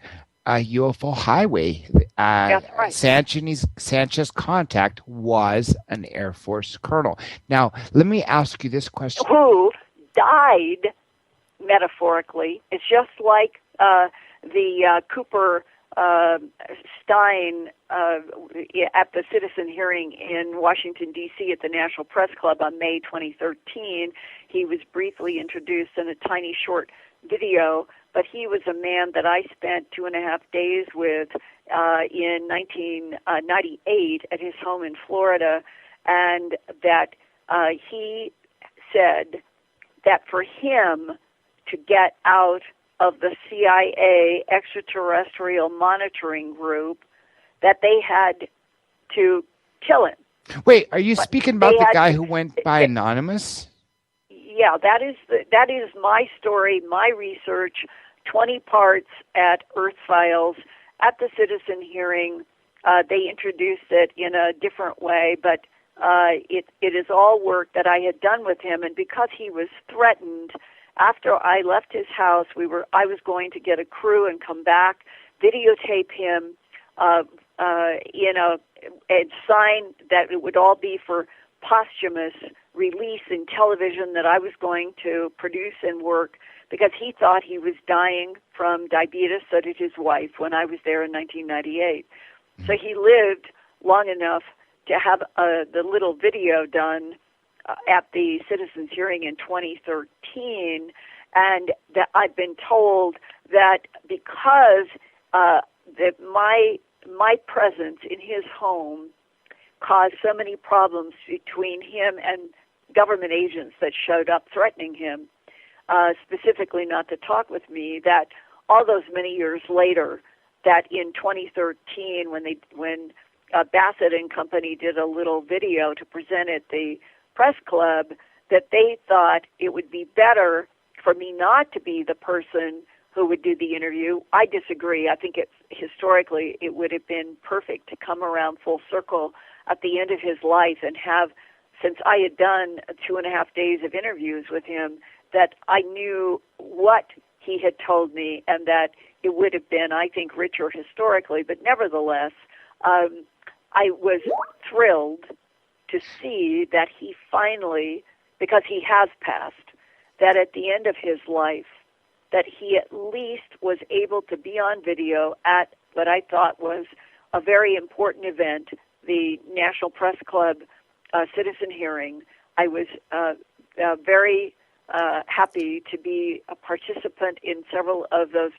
Speaker 3: UFO Highway.
Speaker 4: That's right.
Speaker 3: Sanchez contact was an Air Force colonel. Now, let me ask you this question.
Speaker 4: Who died, metaphorically. It's just like the Cooper Stein at the citizen hearing in Washington, D.C. at the National Press Club on May 2013. He was briefly introduced in a tiny short video, but he was a man that I spent 2.5 days with in 1998 at his home in Florida, and that he said that for him to get out of the CIA extraterrestrial monitoring group, that they had to kill him.
Speaker 3: Wait, are you speaking about the guy who went by anonymous?
Speaker 4: Yeah, that is my story, my research, 20 parts at Earth Files. At the citizen hearing, they introduced it in a different way, but it is all work that I had done with him, and because he was threatened, after I left his house, I was going to get a crew and come back, videotape him, and sign that it would all be for posthumous release in television that I was going to produce and work, because he thought he was dying from diabetes, so did his wife, when I was there in 1998. So he lived long enough to have the little video done at the citizens' hearing in 2013, and that I've been told that because that my presence in his home caused so many problems between him and government agents that showed up threatening him, specifically not to talk with me, that all those many years later, that in 2013 when Bassett and Company did a little video to present at the press club, that they thought it would be better for me not to be the person who would do the interview. I disagree. I think historically it would have been perfect to come around full circle at the end of his life and have, since I had done 2.5 days of interviews with him, that I knew what he had told me, and that it would have been, I think, richer historically. But nevertheless, I was thrilled to see that he finally, because he has passed, that at the end of his life, that he at least was able to be on video at what I thought was a very important event, the National Press Club citizen hearing. I was very happy to be a participant in several of those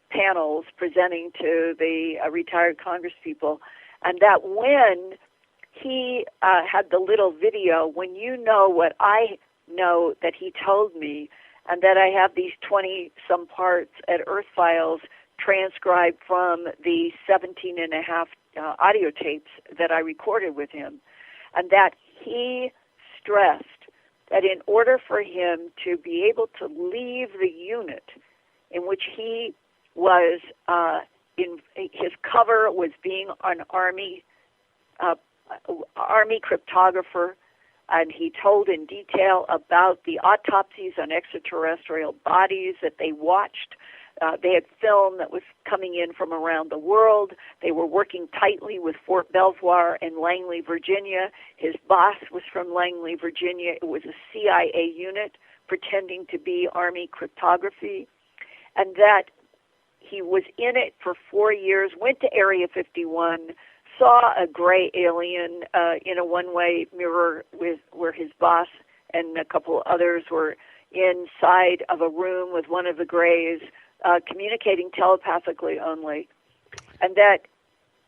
Speaker 4: panels presenting to the retired congresspeople, and that when he had the little video, when you know what I know that he told me, and that I have these 20-some parts at Earth Files transcribed from the 17.5 audio tapes that I recorded with him, and that he stressed that in order for him to be able to leave the unit in which he was, in his cover was being an Army cryptographer, and he told in detail about the autopsies on extraterrestrial bodies that they watched. They had film that was coming in from around the world. They were working tightly with Fort Belvoir in Langley, Virginia. His boss was from Langley, Virginia. It was a CIA unit pretending to be Army cryptography. And that he was in it for 4 years, went to Area 51, saw a gray alien in a one-way mirror where his boss and a couple others were inside of a room with one of the grays, communicating telepathically only, and that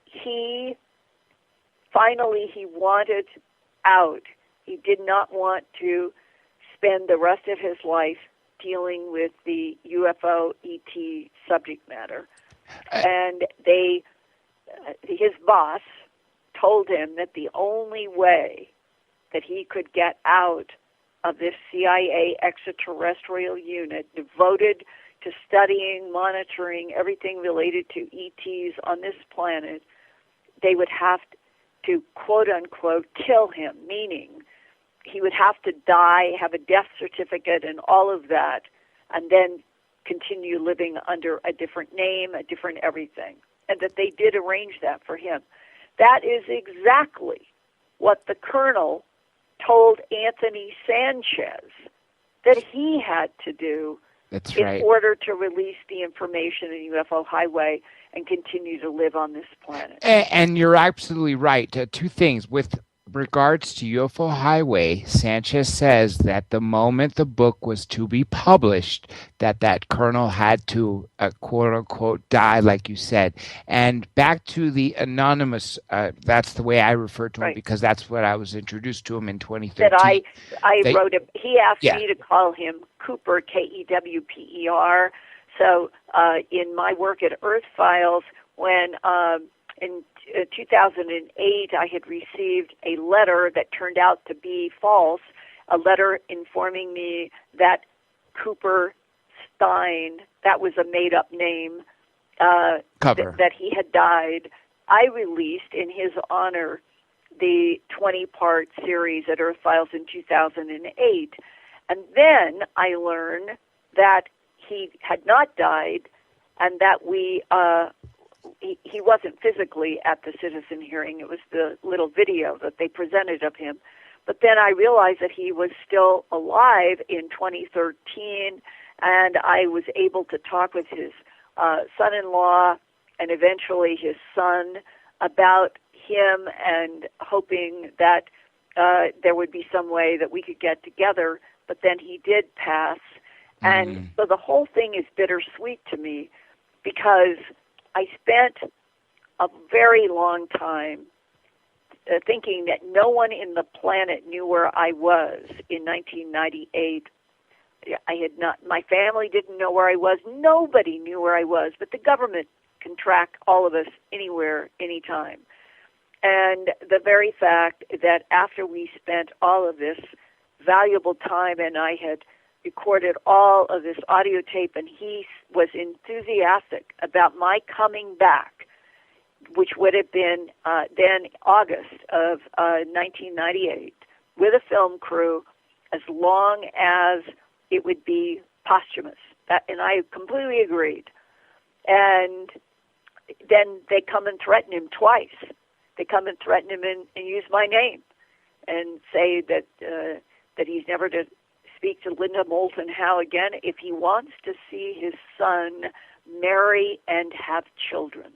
Speaker 4: he wanted out. He did not want to spend the rest of his life dealing with the UFO ET subject matter. And his boss told him that the only way that he could get out of this CIA extraterrestrial unit devoted to studying, monitoring everything related to ETs on this planet, they would have to, quote-unquote, kill him, meaning he would have to die, have a death certificate and all of that, and then continue living under a different name, a different everything, and that they did arrange that for him. That is exactly what the colonel told Anthony Sanchez that he had to do in order to release the information in UFO Highway and continue to live on this planet.
Speaker 3: And you're absolutely right. Two things. With regards to UFO Highway, Sanchez says that the moment the book was to be published, that colonel had to, quote unquote, die, like you said. And back to the anonymous, that's the way I refer to him, because that's what I was introduced to him in 2013.
Speaker 4: That I wrote him. He asked me to call him Cooper, K-E-W-P-E-R. So in my work at Earth Files, when in 2008, I had received a letter that turned out to be false, a letter informing me that Cooper Stein, that was a made-up name, that he had died. I released in his honor the 20-part series at Earth Files in 2008. And then I learned that he had not died and that he wasn't physically at the citizen hearing. It was the little video that they presented of him. But then I realized that he was still alive in 2013, and I was able to talk with his son-in-law and eventually his son about him, and hoping that there would be some way that we could get together. But then he did pass. And so the whole thing is bittersweet to me, because I spent a very long time thinking that no one in the planet knew where I was in 1998. I had not. My family didn't know where I was. Nobody knew where I was, but the government can track all of us anywhere, anytime. And the very fact that after we spent all of this valuable time, and I had recorded all of this audio tape, and he was enthusiastic about my coming back, which would have been then August of 1998, with a film crew, as long as it would be posthumous. And I completely agreed. And then they come and threaten him twice. They come and threaten him and use my name and say that he's never to speak to Linda Moulton Howe again if he wants to see his son marry and have children.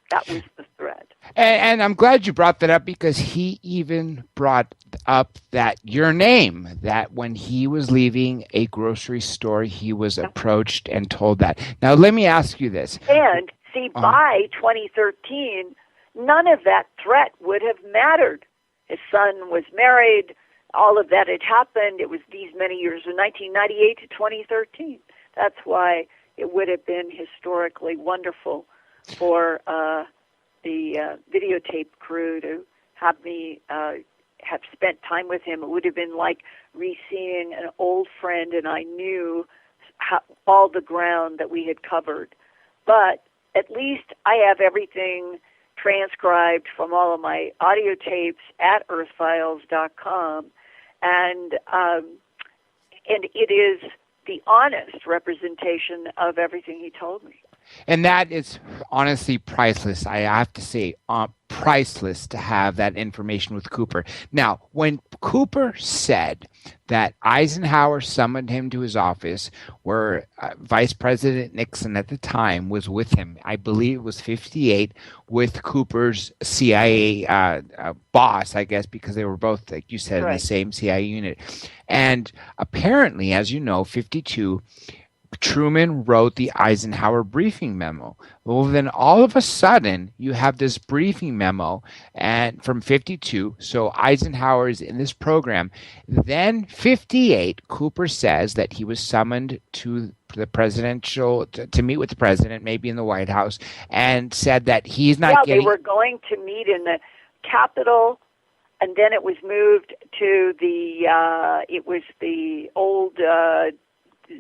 Speaker 4: That was the threat.
Speaker 3: And I'm glad you brought that up, because he even brought up that your name, that when he was leaving a grocery store, he was approached and told that. Now, let me ask you this.
Speaker 4: And see, by 2013, none of that threat would have mattered. His son was married. All of that had happened. It was these many years, from 1998 to 2013. That's why it would have been historically wonderful for the videotape crew to have me have spent time with him. It would have been like re-seeing an old friend, and I knew all the ground that we had covered. But at least I have everything transcribed from all of my audio tapes at earthfiles.com. And it is the honest representation of everything he told me.
Speaker 3: And that is honestly priceless. I have to say, priceless to have that information with Cooper. Now, when Cooper said that Eisenhower summoned him to his office, where Vice President Nixon at the time was with him, I believe it was 58, with Cooper's CIA boss, I guess, because they were both, like you said, in the same CIA unit. And apparently, as you know, 52, Truman wrote the Eisenhower briefing memo. Well, then all of a sudden, you have this briefing memo and from 52. So Eisenhower is in this program. Then 58, Cooper says that he was summoned to the presidential, to meet with the president, maybe in the White House, and said that he's not getting...
Speaker 4: they were going to meet in the Capitol, and then it was moved to the old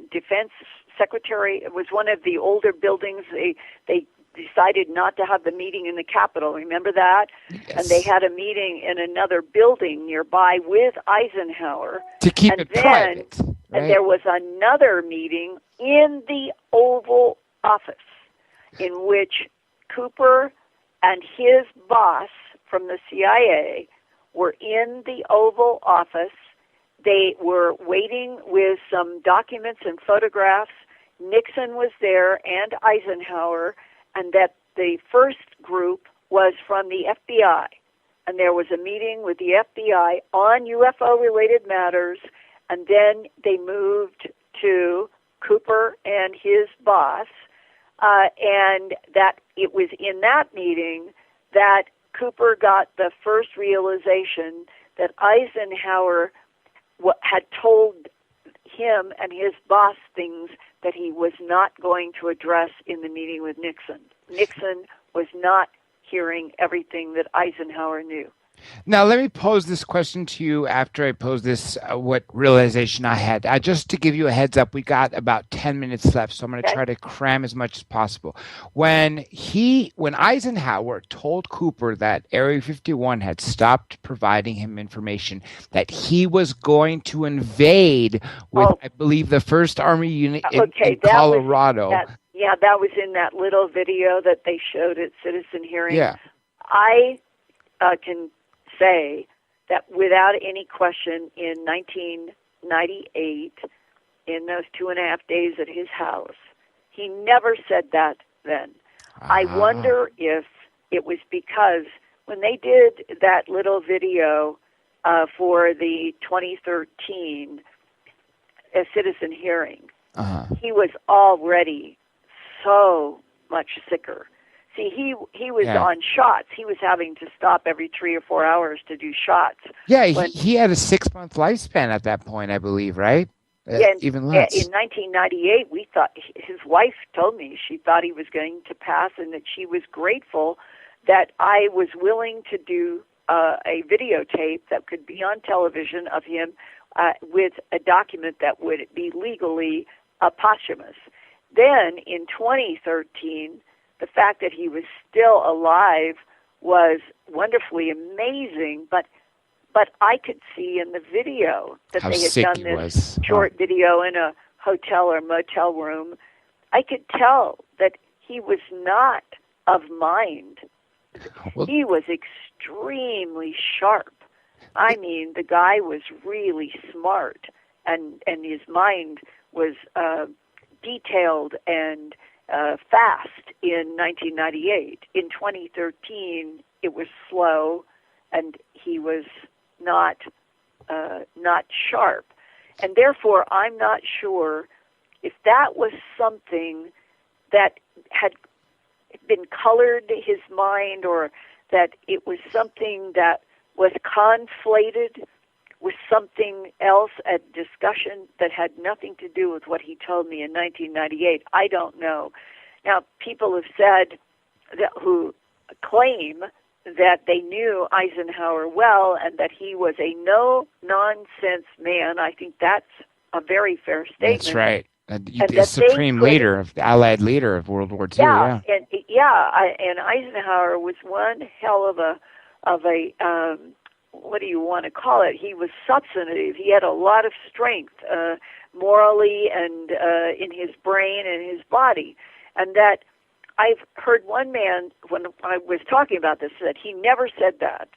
Speaker 4: Defense Secretary. It was one of the older buildings. They decided not to have the meeting in the Capitol. Remember that? Yes. And they had a meeting in another building nearby with Eisenhower.
Speaker 3: To keep it private.
Speaker 4: And there was another meeting in the Oval Office in which Cooper and his boss from the CIA were in the Oval Office. They were waiting with some documents and photographs. Nixon was there and Eisenhower, and that the first group was from the FBI. And there was a meeting with the FBI on UFO-related matters, and then they moved to Cooper and his boss, and that it was in that meeting that Cooper got the first realization that Eisenhower had told him and his boss things that he was not going to address in the meeting with Nixon. Nixon was not hearing everything that Eisenhower knew.
Speaker 3: Now, let me pose this question to you after I pose this, what realization I had. Just to give you a heads up, we got about 10 minutes left, so I'm going to try to cram as much as possible. When Eisenhower told Cooper that Area 51 had stopped providing him information, that he was going to invade with, I believe, the 1st Army unit in Colorado.
Speaker 4: That was in that little video that they showed at Citizen Hearing.
Speaker 3: Yeah.
Speaker 4: I can say that without any question, in 1998, in those 2.5 days at his house, he never said that then. I wonder if it was because when they did that little video for the 2013 Citizen Hearing, he was already so much sicker. See, he was on shots. He was having to stop every 3 or 4 hours to do shots.
Speaker 3: Yeah, he had a 6-month lifespan at that point, I believe, right? Even less.
Speaker 4: In 1998, we thought, his wife told me she thought he was going to pass, and that she was grateful that I was willing to do a videotape that could be on television of him with a document that would be legally posthumous. Then, in 2013, the fact that he was still alive was wonderfully amazing, but I could see in the video that they had done this short video in a hotel or motel room. I could tell that he was not of mind. He was extremely sharp. I mean, the guy was really smart, and his mind was detailed and fast in 1998. In 2013, it was slow, and he was not sharp. And therefore, I'm not sure if that was something that had been colored his mind, or that it was something that was conflated with something else, a discussion that had nothing to do with what he told me in 1998. I don't know. Now, people have said that, who claim that they knew Eisenhower well and that he was a no-nonsense man. I think that's a very fair statement.
Speaker 3: That's right. The supreme leader, of the Allied leader of World War II.
Speaker 4: And Eisenhower was one hell of a what do you want to call it? He was substantive. He had a lot of strength, morally and in his brain and his body. And that I've heard one man, when I was talking about this, that he never said that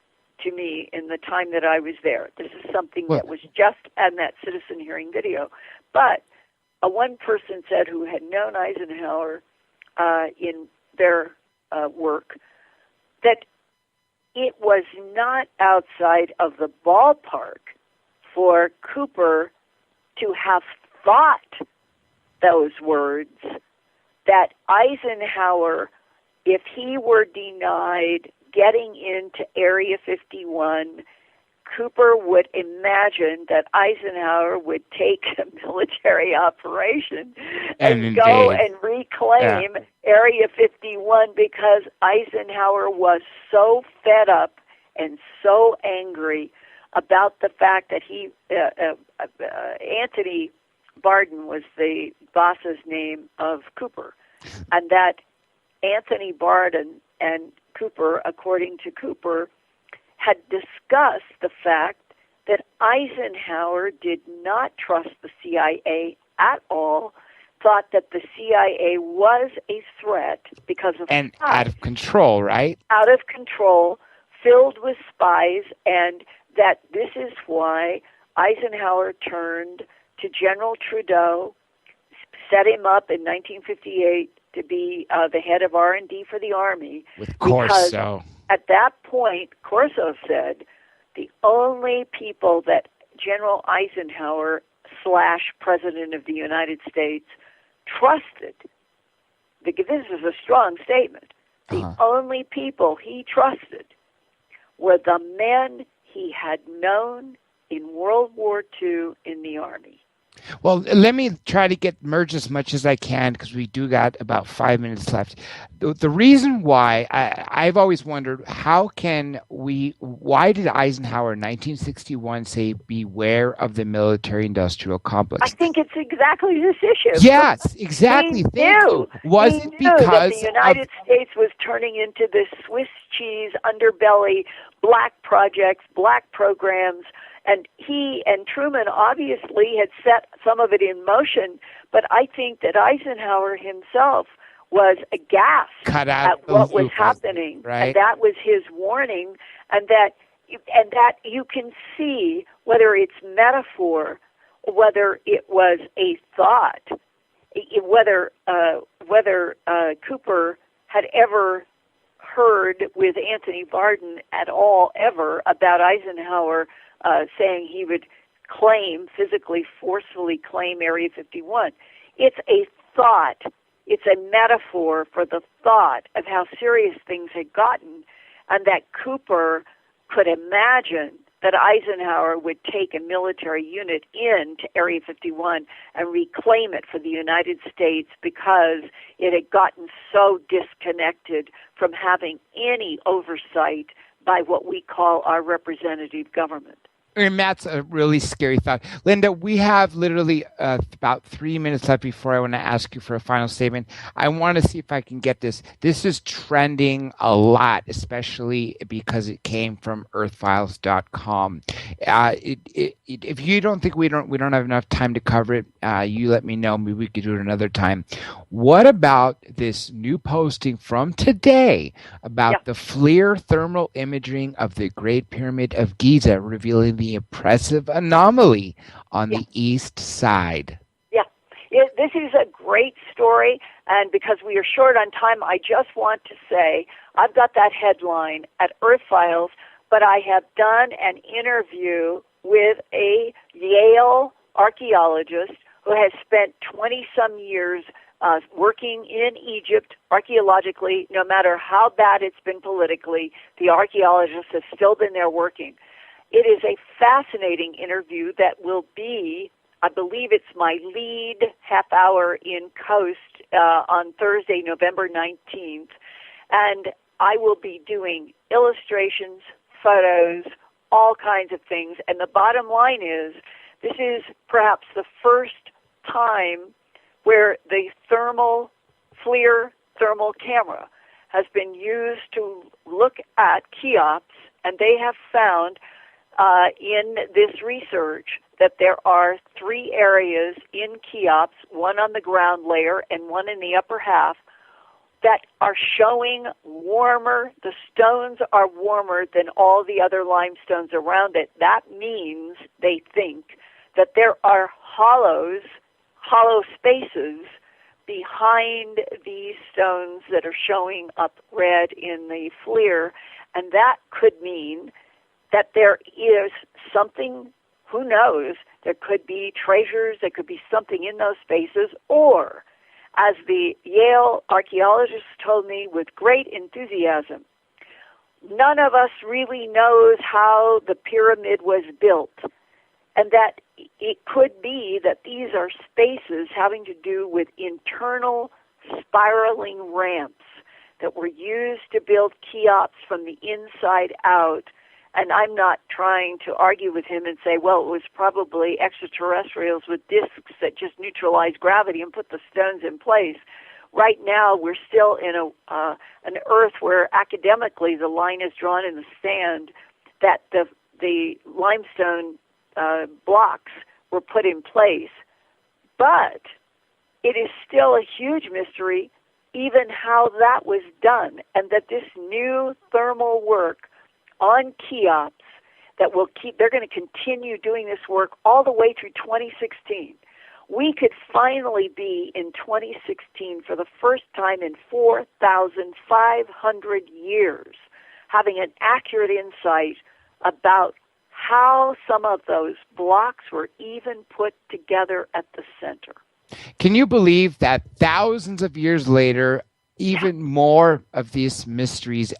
Speaker 4: to me in the time that I was there. This is something that was just in that Citizen Hearing video. But one person said, who had known Eisenhower in their work, that it was not outside of the ballpark for Cooper to have thought those words, that Eisenhower, if he were denied getting into Area 51, Cooper would imagine that Eisenhower would take a military operation and go and reclaim Area 51, because Eisenhower was so fed up and so angry about the fact that he, Anthony Barden was the boss's name of Cooper, and that Anthony Barden and Cooper, according to Cooper, had discussed the fact that Eisenhower did not trust the CIA at all, thought that the CIA was a threat because of
Speaker 3: And
Speaker 4: spies.
Speaker 3: out of control, right?
Speaker 4: Out of control, filled with spies, and that this is why Eisenhower turned to General Trudeau, set him up in 1958 to be the head of R&D for the Army.
Speaker 3: With Corso.
Speaker 4: At that point, Corso said the only people that General Eisenhower / President of the United States trusted, this is a strong statement, the only people he trusted were the men he had known in World War II in the Army.
Speaker 3: Well, let me try to merge as much as I can because we do got about 5 minutes left. The reason why I've always wondered why did Eisenhower in 1961 say beware of the military-industrial complex?
Speaker 4: I think it's exactly this issue.
Speaker 3: Yes, exactly. Thank you. Was it because
Speaker 4: that the United States was turning into this Swiss cheese underbelly, black projects, black programs? And he and Truman obviously had set some of it in motion, but I think that Eisenhower himself was aghast at what was happening,
Speaker 3: right?
Speaker 4: And that was his warning, and that you can see whether it's metaphor, whether it was a thought, whether Cooper had ever heard with Anthony Varden at all ever about Eisenhower saying he would physically, forcefully claim Area 51. It's a thought. It's a metaphor for the thought of how serious things had gotten, and that Cooper could imagine that Eisenhower would take a military unit into Area 51 and reclaim it for the United States because it had gotten so disconnected from having any oversight by what we call our representative government.
Speaker 3: And that's a really scary thought. Linda, we have literally about 3 minutes left before I want to ask you for a final statement. I want to see if I can get this. This is trending a lot, especially because it came from earthfiles.com. If you don't think we don't have enough time to cover it, you let me know. Maybe we could do it another time. What about this new posting from today about the FLIR thermal imaging of the Great Pyramid of Giza, revealing the impressive anomaly on the east side?
Speaker 4: Yeah, this is a great story, and because we are short on time, I just want to say I've got that headline at Earth Files, but I have done an interview with a Yale archaeologist who has spent 20-some years working in Egypt archaeologically. No matter how bad it's been politically, the archaeologists have still been there working. It is a fascinating interview that will be, I believe it's my lead half hour in Coast on Thursday, November 19th. And I will be doing illustrations, photos, all kinds of things. And the bottom line is, this is perhaps the first time where the FLIR thermal camera has been used to look at Cheops, and they have found in this research that there are 3 areas in Cheops, one on the ground layer and one in the upper half, that are showing warmer. The stones are warmer than all the other limestones around it. That means, they think, that there are hollow spaces behind these stones that are showing up red in the FLIR, and that could mean that there is something, who knows, there could be treasures, there could be something in those spaces, or, as the Yale archaeologists told me with great enthusiasm, none of us really knows how the pyramid was built, and that it could be that these are spaces having to do with internal spiraling ramps that were used to build Cheops from the inside out. And I'm not trying to argue with him and say, well, it was probably extraterrestrials with discs that just neutralize gravity and put the stones in place. Right now, we're still in an Earth where academically the line is drawn in the sand that the the limestone blocks were put in place. But it is still a huge mystery even how that was done, and that this new thermal work on Cheops that will they're going to continue doing this work all the way through 2016. We could finally be in 2016 for the first time in 4,500 years, having an accurate insight about how some of those blocks were even put together at the center.
Speaker 3: Can you believe that thousands of years later, even more of these mysteries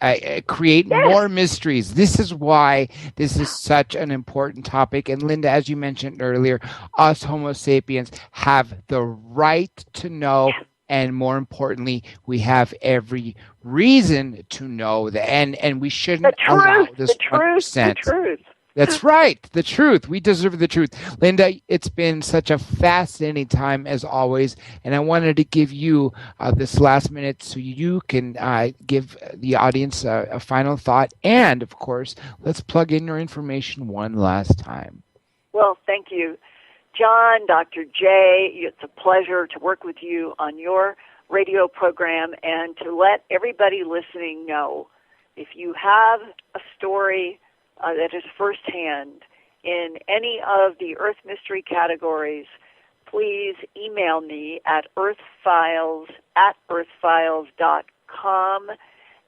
Speaker 3: create more mysteries? This is why this is such an important topic. And Linda, as you mentioned earlier, us Homo sapiens have the right to know. And more importantly, we have every reason to know that, and we shouldn't allow this 1%.
Speaker 4: The truth.
Speaker 3: That's right. The truth. We deserve the truth. Linda, it's been such a fascinating time as always. And I wanted to give you this last minute so you can give the audience a final thought. And, of course, let's plug in your information one last time.
Speaker 4: Well, thank you, John, Dr. J. It's a pleasure to work with you on your radio program and to let everybody listening know if you have a story that is firsthand in any of the Earth Mystery categories, please email me at earthfiles@earthfiles.com.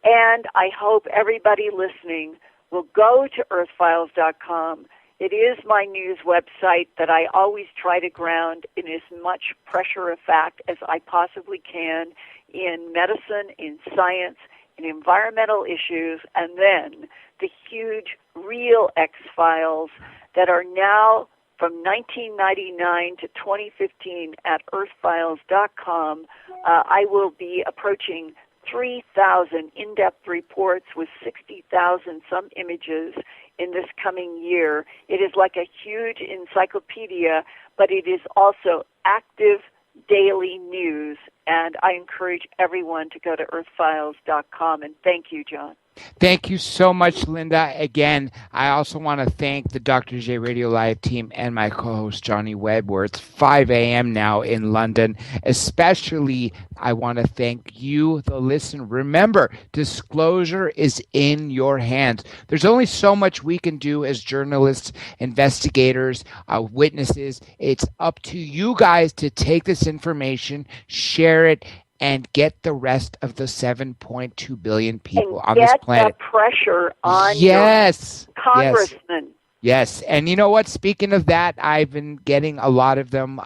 Speaker 4: And I hope everybody listening will go to earthfiles.com. It is my news website that I always try to ground in as much pressure of fact as I possibly can in medicine, in science, in environmental issues, and then the huge real X-Files that are now from 1999 to 2015 at earthfiles.com. I will be approaching 3,000 in-depth reports with 60,000 some images in this coming year. It is like a huge encyclopedia, but it is also active daily news, and I encourage everyone to go to earthfiles.com, and thank you, John.
Speaker 3: Thank you so much, Linda. Again, I also want to thank the Dr. J Radio Live team and my co-host, Johnny Webb, where it's 5 a.m. now in London. Especially, I want to thank you, the listener. Remember, disclosure is in your hands. There's only so much we can do as journalists, investigators, witnesses. It's up to you guys to take this information, share it, and get the rest of the 7.2 billion people on this planet.
Speaker 4: Get the pressure on your congressman.
Speaker 3: Yes. And you know what? Speaking of that, I've been getting a lot of them,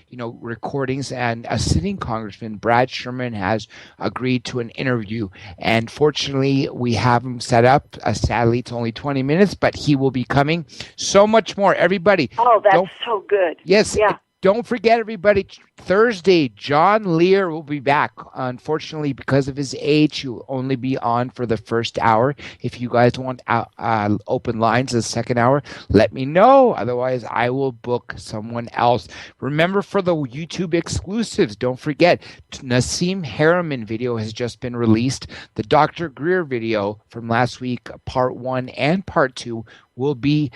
Speaker 3: recordings. And a sitting congressman, Brad Sherman, has agreed to an interview. And fortunately, we have him set up. Sadly, it's only 20 minutes, but he will be coming. So much more. Everybody.
Speaker 4: Oh, that's so good.
Speaker 3: Yes.
Speaker 4: Yeah.
Speaker 3: Don't forget, everybody, Thursday, John Lear will be back. Unfortunately, because of his age, he'll only be on for the first hour. If you guys want open lines the second hour, let me know. Otherwise, I will book someone else. Remember, for the YouTube exclusives, don't forget, Nassim Harriman video has just been released. The Dr. Greer video from last week, part 1 and part 2, will be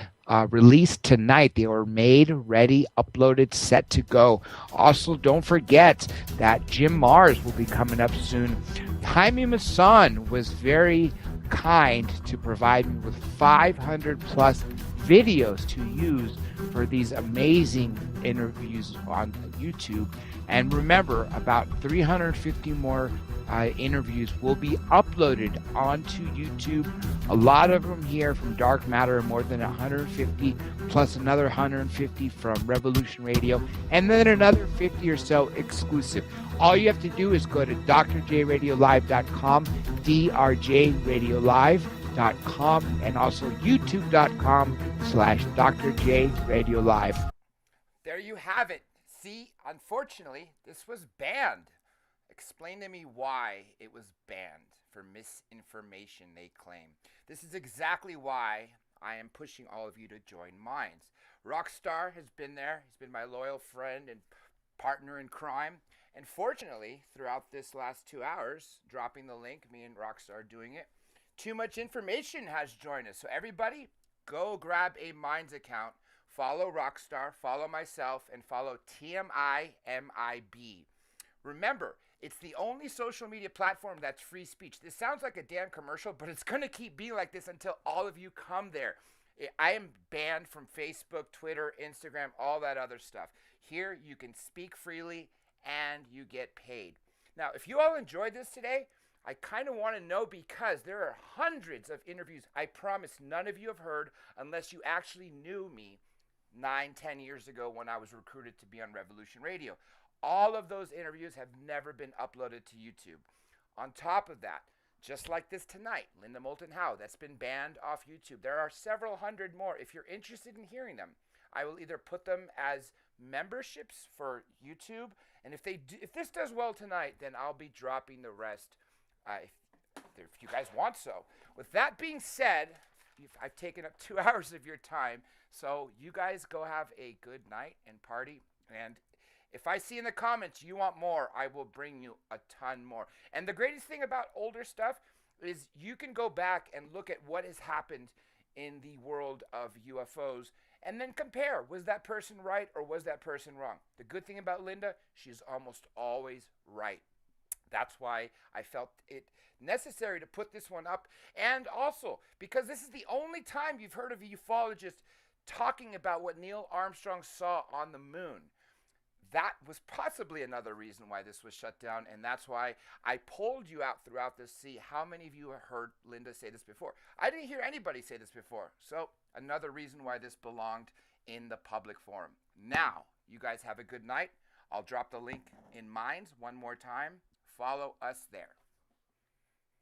Speaker 3: released tonight. They were made, ready, uploaded, set to go. Also, don't forget that Jim Mars will be coming up soon. Jaime Maussan was very kind to provide me with 500 plus videos to use for these amazing interviews on YouTube. And remember, about 350 more interviews will be uploaded onto YouTube. A lot of them here from Dark Matter, more than 150, plus another 150 from Revolution Radio, and then another 50 or so exclusive. All you have to do is go to DrJradioLIVE.com, DrJradioLIVE.com, and also YouTube.com/DrJRadioLive.
Speaker 1: There you have it. See, unfortunately, this was banned. Explain to me why it was banned for misinformation, they claim. This is exactly why I am pushing all of you to join Minds. Rockstar has been there. He's been my loyal friend and partner in crime. And fortunately, throughout this last 2 hours, dropping the link, me and Rockstar doing it, Too Much Information has joined us. So everybody, go grab a Minds account, follow Rockstar, follow myself, and follow TMIMIB. Remember, it's the only social media platform that's free speech. This sounds like a damn commercial, but it's going to keep being like this until all of you come there. I am banned from Facebook, Twitter, Instagram, all that other stuff. Here, you can speak freely and you get paid. Now, if you all enjoyed this today, I kind of want to know, because there are hundreds of interviews I promise none of you have heard unless you actually knew me 9-10 years ago when I was recruited to be on Revolution Radio. All of those interviews have never been uploaded to YouTube. On top of that, just like this tonight, Linda Moulton Howe, that's been banned off YouTube. There are several hundred more. If you're interested in hearing them, I will either put them as memberships for YouTube, and if this does well tonight, then I'll be dropping the rest if you guys want so. With that being said, I've taken up 2 hours of your time, so you guys go have a good night and party. And if I see in the comments you want more, I will bring you a ton more. And the greatest thing about older stuff is you can go back and look at what has happened in the world of UFOs and then compare. Was that person right or was that person wrong? The good thing about Linda, she's almost always right. That's why I felt it necessary to put this one up. And also, because this is the only time you've heard of a ufologist talking about what Neil Armstrong saw on the moon. That was possibly another reason why this was shut down, and that's why I polled you out throughout this to see how many of you have heard Linda say this before. I didn't hear anybody say this before, so another reason why this belonged in the public forum. Now, you guys have a good night. I'll drop the link in Minds one more time. Follow us there.